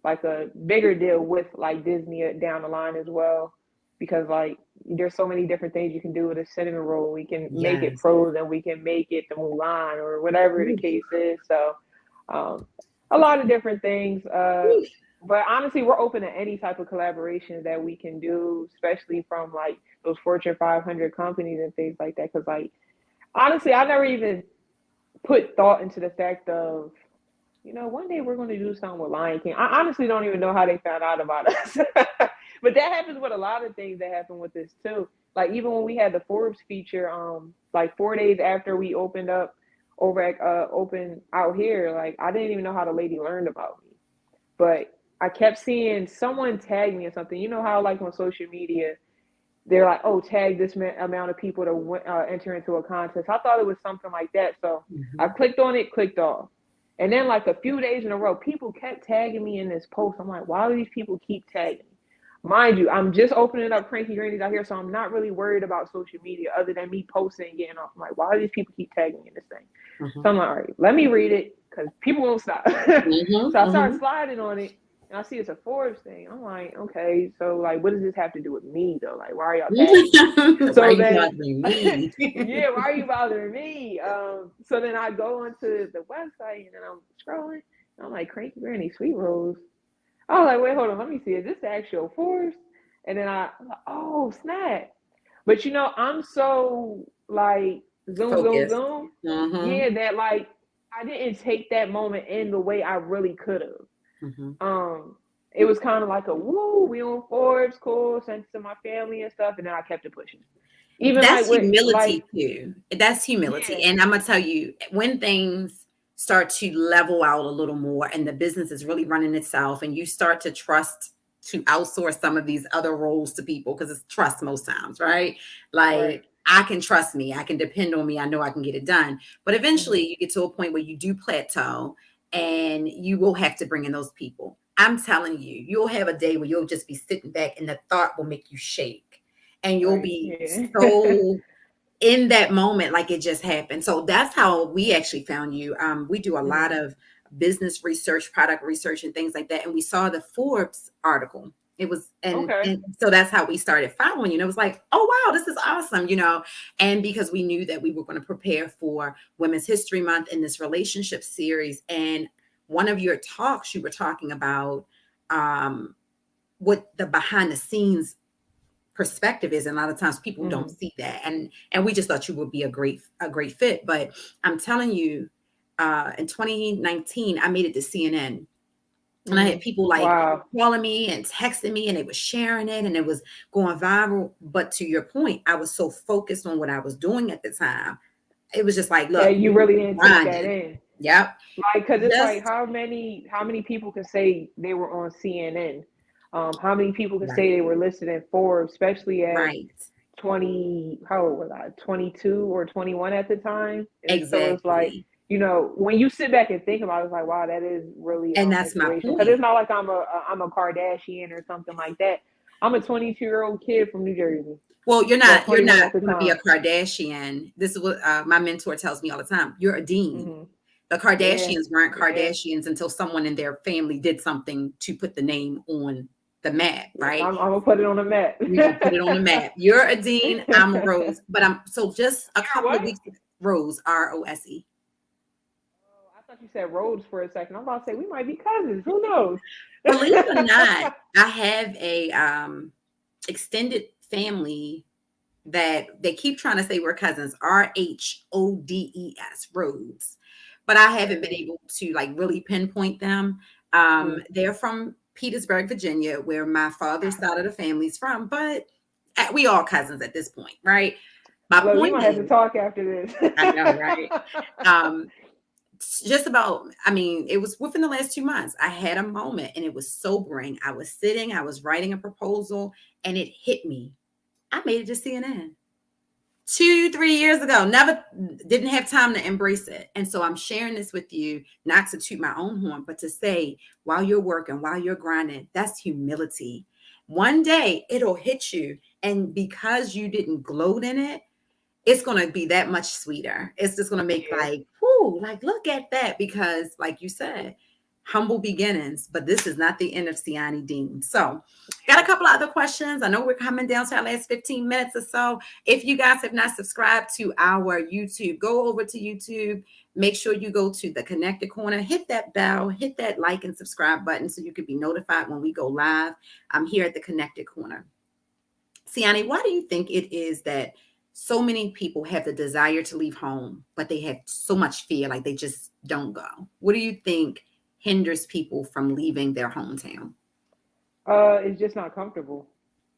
like a bigger deal with like Disney down the line as well, because like there's so many different things you can do with a cinnamon roll. We can make it Yes. frozen, we can make it the Mulan or whatever the Ooh, case is. So um, a lot of different things. ooh. But honestly, we're open to any type of collaboration that we can do, especially from like those Fortune 500 companies and things like that. Because like honestly, I never even put thought into the fact of, one day we're going to do something with Lion King. I honestly don't even know how they found out about us. But that happens with a lot of things that happen with this too. Like even when we had the Forbes feature, like 4 days after we opened up over at open out here, like I didn't even know how the lady learned about me. But I kept seeing someone tag me or something. You know how like on social media they're like, oh, tag this amount of people to enter into a contest. I thought it was something like that. So I Mhm. clicked on it, clicked off. And then, like a few days in a row, people kept tagging me in this post. I'm like, why do these people keep tagging me? Mind you, I'm just opening up Cranky Grannies out here, so I'm not really worried about social media other than me posting and getting off. I'm like, why do these people keep tagging me in this thing? So Mhm. I'm like, all right, let me read it because people won't stop. Mhm. So I started Mhm. sliding on it, and I see it's a Forbes thing. I'm like, okay, so like, what does this have to do with me though? Like, why are y'all tagging me? Why are So you then, bothering me? yeah, why are you bothering me? So then I go onto the website and then I'm scrolling. And I'm like, Cranky Granny Sweet Rolls. I was like, wait, hold on, let me see. Is this the actual Forbes? And then I'm like, oh, snap. But I'm so like zoom, zoom, Focus. zoom. Mhm. Yeah, that like I didn't take that moment in the way I really could have. Mhm. It was kind of like a woo, we on Forbes, cool, sent to my family and stuff, and then I kept it pushing. Even like That's with humility like, too. That's humility. yeah, And I'm gonna tell you, when things start to level out a little more and the business is really running itself and you start to trust to outsource some of these other roles to people, because it's trust most times, right? right. Like I can trust me, I can depend on me, I know I can get it done. But Mm-hmm. eventually you get to a point where you do plateau and you will have to bring in those people. I'm telling you, you'll have a day where you'll just be sitting back and the thought will make you shake and you'll Right. be Yeah. so in that moment like it just happened. So that's how we actually found you. We do a lot Mm-hmm. of business research, product research, and things like that. And we saw the Forbes article. It was, Okay. and so that's how we started following you. And it was like, oh wow, this is awesome. And because we knew that we were going to prepare for Women's History Month in this relationship series, and one of your talks, you were talking about what the behind the scenes perspective is. And a lot of times people don't see that. And we just thought you would be a great fit. But I'm telling you, in 2019, I made it to CNN. And I had people like calling me and texting me, and they were sharing it, and it was going viral. But to your point, I was so focused on what I was doing at the time. It was just like, look, you really didn't take that in. Yep. Like, because it's like, how many people can say they were on CNN? How many people can say they were listed in Forbes, especially at 20, how old was I? 22 or 21 at the time. And exactly. So it's like, you know, when you sit back and think about it, it's like, wow, that is really and that's my point. Because it's not like I'm a Kardashian or something like that. I'm a 22-year-old kid from New Jersey. Well, you're not going to be a Kardashian. This is what my mentor tells me all the time. You're a dean. The Kardashians weren't Kardashians until someone in their family did something to put the name on the map, right? I'm gonna put it on the map. We're gonna put it on the map. You're a Dean, I'm a Rose, but I'm just a couple of weeks. Rose, ROSE. I thought you said Rhodes for a second. I'm about to say we might be cousins. Who knows? Believe it or not, I have a extended family that they keep trying to say we're cousins. RHODES, Rhodes. But I haven't been able to like really pinpoint them. They're from Petersburg, Virginia, where my father's side of the family's from, but we all cousins at this point, right? My point we might have to talk after this. I know, right? Just about, I mean, it was within the last 2 months. I had a moment and it was sobering. I was sitting, I was writing a proposal, and it hit me. I made it to CNN 2-3 years ago. Didn't have time to embrace it. And so I'm sharing this with you, not to toot my own horn, but to say, while you're working, while you're grinding, that's humility. One day it'll hit you. And because you didn't gloat in it, it's going to be that much sweeter. It's just going to make like, whoo, like, look at that. Because like you said, humble beginnings, but this is not the end of Sianni Dean. So got a couple of other questions. I know we're coming down to our last 15 minutes or so. If you guys have not subscribed to our YouTube, go over to YouTube. Make sure you go to the Connected Corner, hit that bell, hit that like and subscribe button so you can be notified when we go live. I'm here at the Connected Corner. Sianni, why do you think it is that so many people have the desire to leave home, but they have so much fear, like they just don't go? What do you think hinders people from leaving their hometown? It's just not comfortable.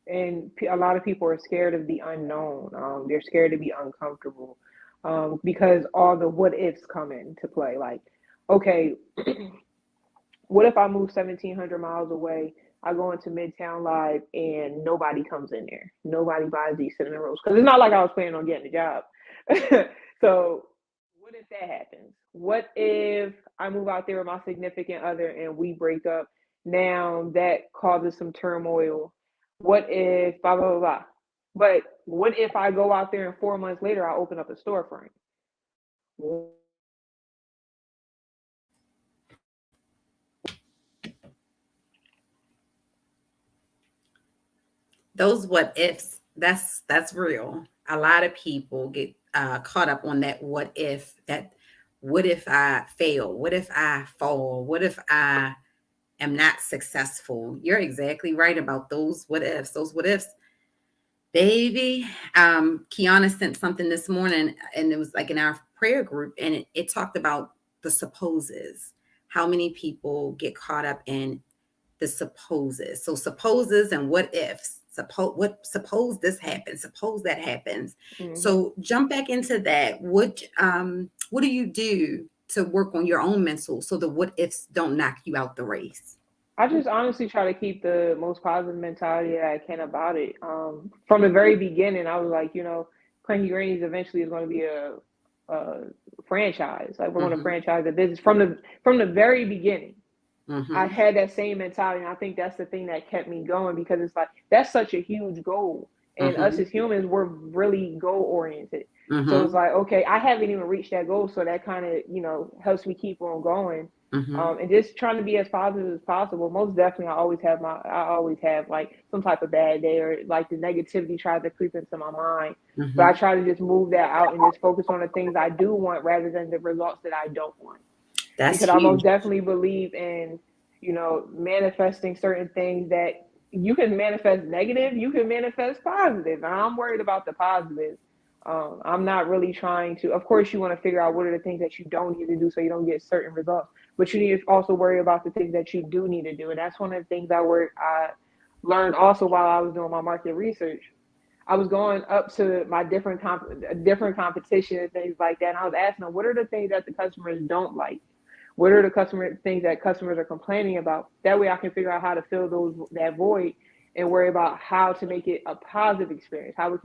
And a lot of people are scared of the unknown. They're scared to be uncomfortable because all the what ifs come into play. Like, okay, what if I move 1,700 miles away? I go into Midtown Live and nobody comes in there. Nobody buys these cinnamon rolls. Because it's not like I was planning on getting a job. So what if that happens? What if I move out there with my significant other and we break up? Now that causes some turmoil. What if blah, blah, blah, blah. But what if I go out there and 4 months later, I open up a storefront? Those what ifs, that's real. A lot of people get caught up on that what if, what if I fail? What if I fall? What if I am not successful? You're exactly right about those what ifs. Those what ifs, baby. Kiana sent something this morning, and it was like in our prayer group, and it talked about the supposes. How many people get caught up in the supposes? So supposes and what ifs. Suppose this happens, suppose that happens. So jump back into that. What do you do to work on your own mental so the what ifs don't knock you out the race? I just honestly try to keep the most positive mentality that I can about it. From the very beginning, I was like, you know, Cranky Greenies eventually is going to be a franchise. Like, we're going to franchise the business from the very beginning. I had that same mentality, and I think that's the thing that kept me going, because it's like, that's such a huge goal. And us as humans, we're really goal-oriented. So it's like, okay, I haven't even reached that goal, so that kind of, you know, helps me keep on going. And just trying to be as positive as possible. Most definitely, I always have like some type of bad day, or like the negativity tries to creep into my mind. But I try to just move that out and just focus on the things I do want rather than the results that I don't want. Because huge. I most definitely believe in, you know, manifesting certain things that, you can manifest negative, you can manifest positive. And I'm worried about the positives. I'm not really trying to, of course, you want to figure out what are the things that you don't need to do so you don't get certain results, but you need to also worry about the things that you do need to do. And that's one of the things I learned also while I was doing my market research. I was going up to my different competition and things like that. And I was asking them, what are the things that the customers don't like? What are the customer things that customers are complaining about? That way I can figure out how to fill that void and worry about how to make it a positive experience. How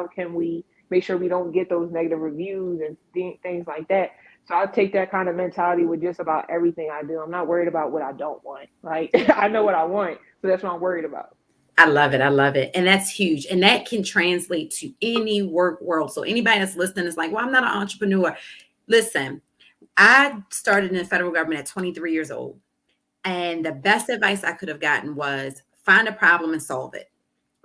can we make sure we don't get those negative reviews and things like that? So I take that kind of mentality with just about everything I do. I'm not worried about what I don't want. Like I know what I want, so that's what I'm worried about. I love it. I love it. And that's huge. And that can translate to any work world. So anybody that's listening is like, well, I'm not an entrepreneur. Listen, I started in the federal government at 23 years old. And the best advice I could have gotten was find a problem and solve it.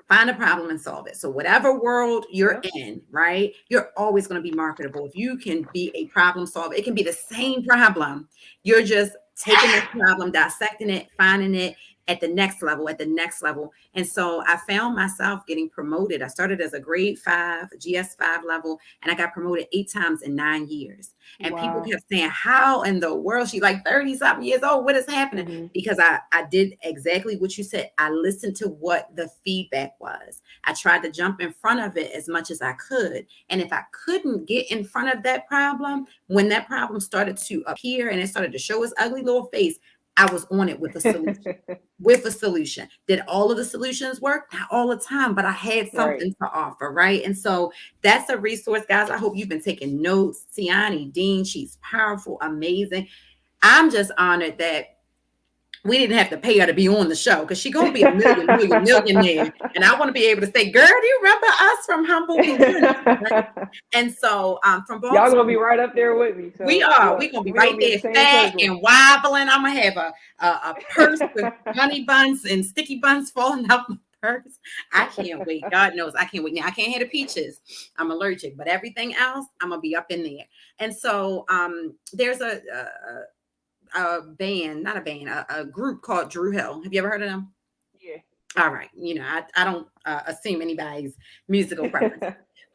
Find a problem and solve it. So whatever world you're Yep. in, right, you're always going to be marketable. If you can be a problem solver, it can be the same problem. You're just taking this problem, dissecting it, finding it at the next level, at the next level. And so I found myself getting promoted. I started as a grade 5, GS5 level, and I got promoted 8 times in 9 years. And people Wow. kept saying, how in the world? She's like 30 something years old. What is happening? Mm-hmm. Because I did exactly what you said. I listened to what the feedback was. I tried to jump in front of it as much as I could. And if I couldn't get in front of that problem, when that problem started to appear and it started to show its ugly little face, I was on it with a solution. With a solution. Did all of the solutions work? Not all the time, but I had Right. something to offer, right? And so that's a resource, guys. I hope you've been taking notes. Sianni Dean, she's powerful, amazing. I'm just honored that we didn't have to pay her to be on the show because she's gonna be a millionaire. And I want to be able to say, girl, do you remember us from Humboldt, New Jersey? Right? And so from Y'all gonna Baltimore, be right up there with me. we So are. look, We're gonna be we gonna right be in there, the same fat circle. and wobbling. I'm gonna have a purse with honey buns and sticky buns falling out my purse. I can't wait. God knows I can't wait. Now I can't have the peaches. I'm allergic, but everything else, I'm gonna be up in there. And so there's a band, not a band, a group called Drew Hill. Have you ever heard of them? Yeah. All right. I don't assume anybody's musical preference.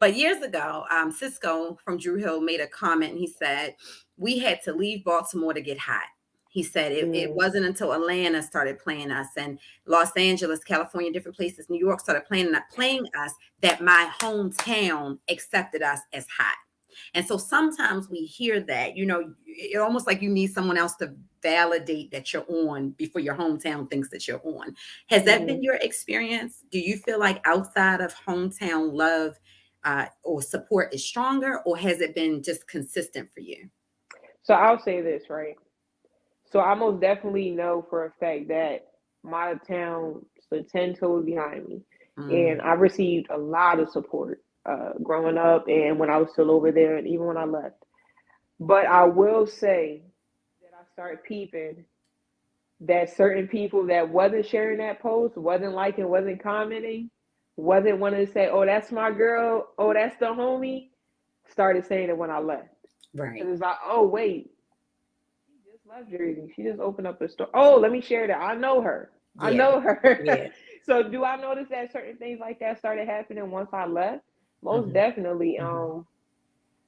But years ago, Cisco from Drew Hill made a comment and he said, we had to leave Baltimore to get hot. He said it Mm. wasn't until Atlanta started playing us and Los Angeles, California, different places, New York started playing us that my hometown accepted us as hot. And so sometimes we hear that, it's almost like you need someone else to validate that you're on before your hometown thinks that you're on. Has that Mm-hmm. been your experience? Do you feel like outside of hometown love or support is stronger, or has it been just consistent for you? So I'll say this, right? So I most definitely know for a fact that my town stood 10 toes behind me. And Mm, I received a lot of support growing up and when I was still over there and even when I left. But I will say that I started peeping that certain people that wasn't sharing that post, wasn't liking, wasn't commenting, wasn't wanting to say, oh, that's my girl, oh, that's the homie, started saying it when I left. right. Because it's like, oh, wait, she just left Jersey. She just opened up a store. Oh, let me share that. I know her. I Yeah. know her. Yeah. So do I notice that certain things like that started happening once I left? Most Hmm. definitely. Hmm.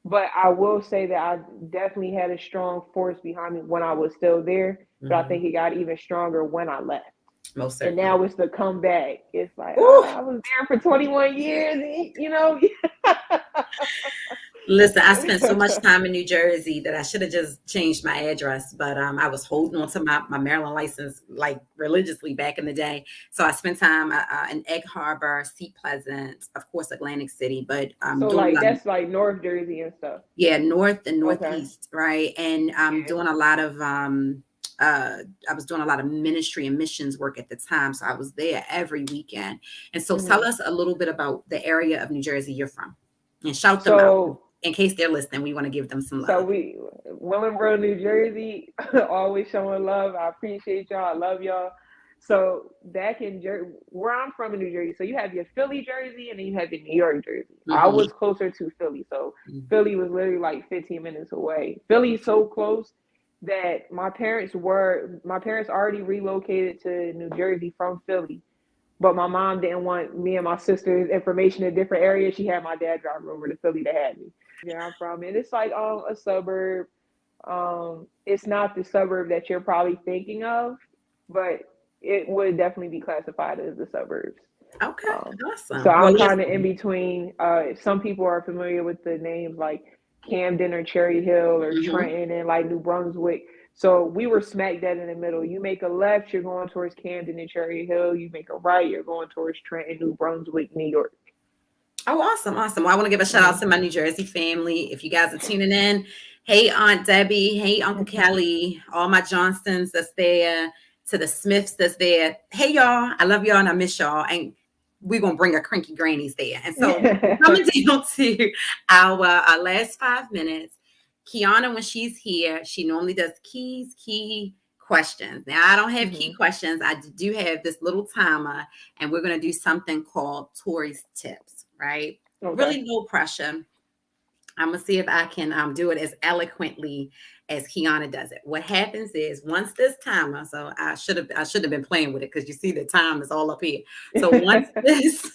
But I will say that I definitely had a strong force behind me when I was still there. But I Hmm. think it got even stronger when I left. Most And certainly. now it's the comeback. It's like, Ooh. oh, I was there for 21 years, you know. Listen, I spent so much time in New Jersey that I should have just changed my address, but I was holding on to my Maryland license like religiously back in the day. So I spent time in Egg Harbor, Seat Pleasant, of course, Atlantic City, but So doing a like lot of, that's like North Jersey and stuff. yeah, north and Okay. northeast, right? And Yeah. doing a lot of I was doing a lot of ministry and missions work at the time, so I was there every weekend. And so tell Hmm. us a little bit about the area of New Jersey you're from, and shout them out So in case they're listening. We want to give them some so love. we Willingboro, New Jersey, always showing love. I appreciate y'all. I love y'all. So back in where I'm from in New Jersey, so you have your Philly Jersey and then you have your New York Jersey. I Hmm. was closer to Philly, so Philly was literally like 15 minutes away. Philly's so close that my parents already relocated to New Jersey from Philly but my mom didn't want me and my sister's information in different areas. She had my dad drive her over to Philly to have me. Yeah, I'm from, and it's like a suburb. It's not the suburb that you're probably thinking of, but it would definitely be classified as the suburbs. Okay, So awesome. Well, I'm kind of in listen. between. Some people are familiar with the names like Camden or Cherry Hill or Mhm. Trenton and like New Brunswick. So we were smack dead in the middle. You make a left, you're going towards Camden and Cherry Hill. You make a right, you're going towards Trenton, New Brunswick, New York. Oh, awesome, awesome. Well, I want to give a shout out to my New Jersey family. If you guys are tuning in, hey Aunt Debbie, hey Uncle Kelly, all my Johnsons that's there, to the Smiths that's there. Hey y'all, I love y'all and I miss y'all. And we're gonna bring our cranky grannies there. And so coming down to our last 5 minutes, Kiana, when she's here, she normally does key questions. Now I don't have key questions. I do have this little timer, and we're gonna do something called Tori's tips, right? Okay. Really no pressure. I'm gonna see if I can do it as eloquently as Kiana does it. What happens is once this timer, so I should have been playing with it because you see the time is all up here. So once this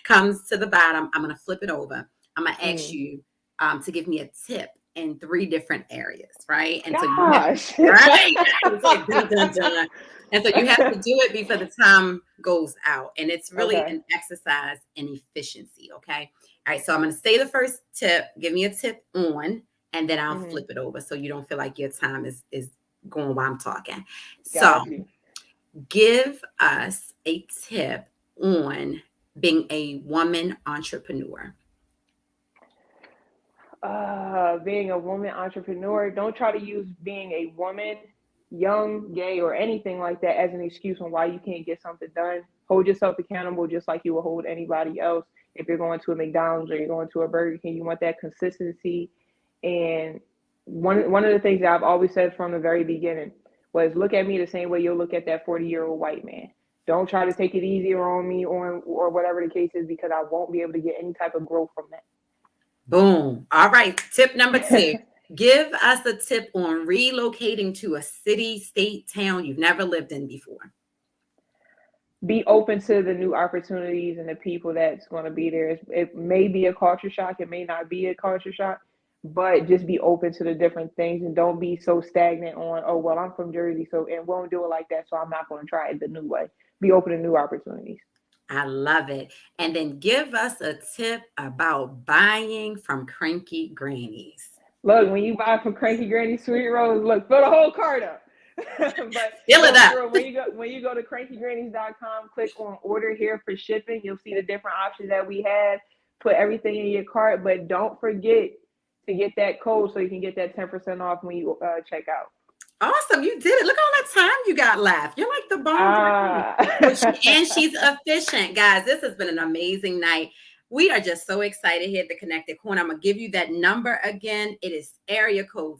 comes to the bottom, I'm gonna flip it over. I'm gonna ask you to give me a tip in 3 different areas, right? And so you have Gosh. right. It's like dun, dun, dun. And so you have to do it before the time goes out. And it's really Okay. an exercise in efficiency. Okay. All right, so I'm going to say the first tip. Give me a tip on, and then I'll flip it over so you don't feel like your time is going while I'm talking. So, Got you. give us a tip on being a woman entrepreneur. Being a woman entrepreneur, don't try to use being a woman, young, gay, or anything like that as an excuse on why you can't get something done. Hold yourself accountable just like you would hold anybody else. If you're going to a McDonald's or you're going to a Burger King, you want that consistency. And one of the things that I've always said from the very beginning was look at me the same way you'll look at that 40-year-old white man. Don't try to take it easier on me or whatever the case is because I won't be able to get any type of growth from that. Boom. All right. Tip number 2. Give us a tip on relocating to a city, state, town you've never lived in before. Be open to the new opportunities and the people that's going to be there. It may be a culture shock, it may not be a culture shock, but just be open to the different things and don't be so stagnant on, oh, well, I'm from Jersey, so and won't do it like that, so I'm not going to try it the new way. Be open to new opportunities. I love it. And then give us a tip about buying from Cranky Grannies. Look, when you buy from Cranky Granny Sweet Rolls, look, fill the whole cart up. But Fill it no, up. for real, when you go to crankygrannies.com, click on order here for shipping. You'll see the different options that we have. Put everything in your cart, but don't forget to get that code so you can get that 10% off when you check out. Awesome. You did it. Look at all that time you got left. You're like the bomb. Ah. And she's efficient. Guys, this has been an amazing night. We are just so excited here at the Connected Corner. I'm going to give you that number again. It is area code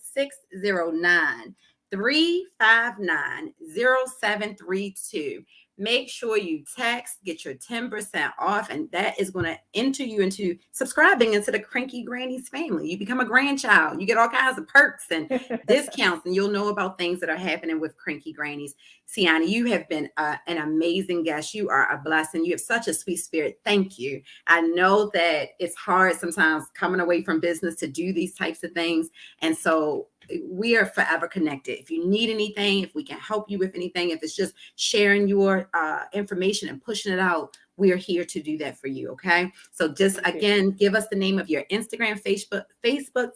609-359-0732. Make sure you text, get your 10% off, and that is going to enter you into subscribing into the Cranky Grannies family. You become a grandchild. You get all kinds of perks and discounts, and you'll know about things that are happening with Cranky Grannies. Sianni, you have been an amazing guest. You are a blessing. You have such a sweet spirit. Thank you. I know that it's hard sometimes coming away from business to do these types of things. And so we are forever connected. If you need anything, if we can help you with anything, if it's just sharing your information and pushing it out, we are here to do that for you. Okay. So just again, give us the name of your Instagram, Facebook.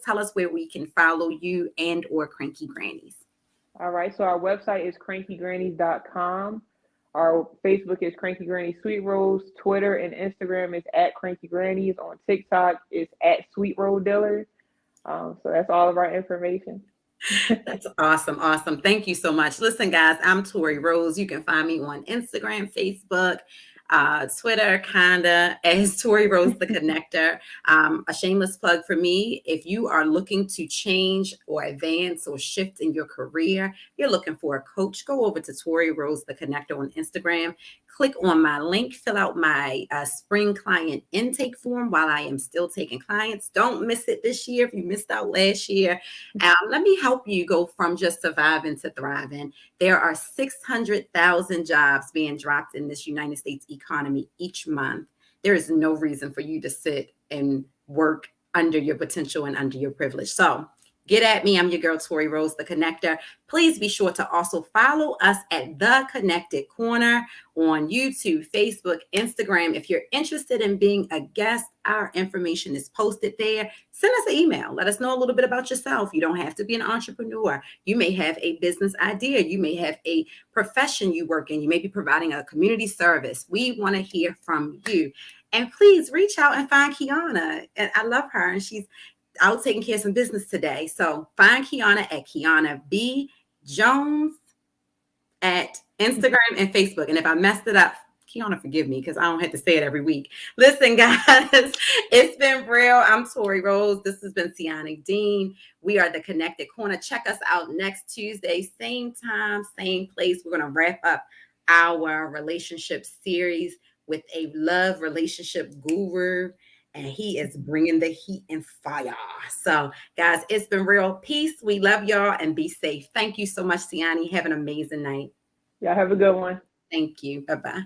Tell us where we can follow you and or Cranky Grannies. All right. So our website is crankygrannies.com. Our Facebook is Cranky Granny Sweet Rolls. Twitter and Instagram is at Cranky Grannies. On TikTok is at Sweet Roll Dealer. So that's all of our information. That's awesome. Awesome. Thank you so much. Listen, guys, I'm Tori Rose. You can find me on Instagram, Facebook, Twitter, kinda as Tori Rose the Connector. A shameless plug for me. If you are looking to change or advance or shift in your career, you're looking for a coach, go over to Tori Rose the Connector on Instagram. click on my link, fill out my spring client intake form while I am still taking clients. Don't miss it this year if you missed out last year. Let me help you go from just surviving to thriving. There are 600,000 jobs being dropped in this United States economy each month. There is no reason for you to sit and work under your potential and under your privilege. So get at me. I'm your girl, Tori Rose, the Connector. Please be sure to also follow us at The Connected Corner on YouTube, Facebook, Instagram. If you're interested in being a guest, our information is posted there. Send us an email. Let us know a little bit about yourself. You don't have to be an entrepreneur. You may have a business idea. You may have a profession you work in. You may be providing a community service. We want to hear from you. And please reach out and find Kiana. And I love her. And she's out taking care of some business today. So find Kiana at Kiana B. Jones at Instagram and Facebook. And if I messed it up, Kiana, forgive me because I don't have to say it every week. Listen, guys, it's been real. I'm Tori Rose. This has been Sianni Dean. We are The Connected Corner. Check us out next Tuesday, same time, same place. We're going to wrap up our relationship series with a love relationship guru, and he is bringing the heat and fire. So, guys, it's been real. Peace. We love y'all and be safe. Thank you so much, Sianni. Have an amazing night. Y'all have a good one. Thank you. Bye-bye.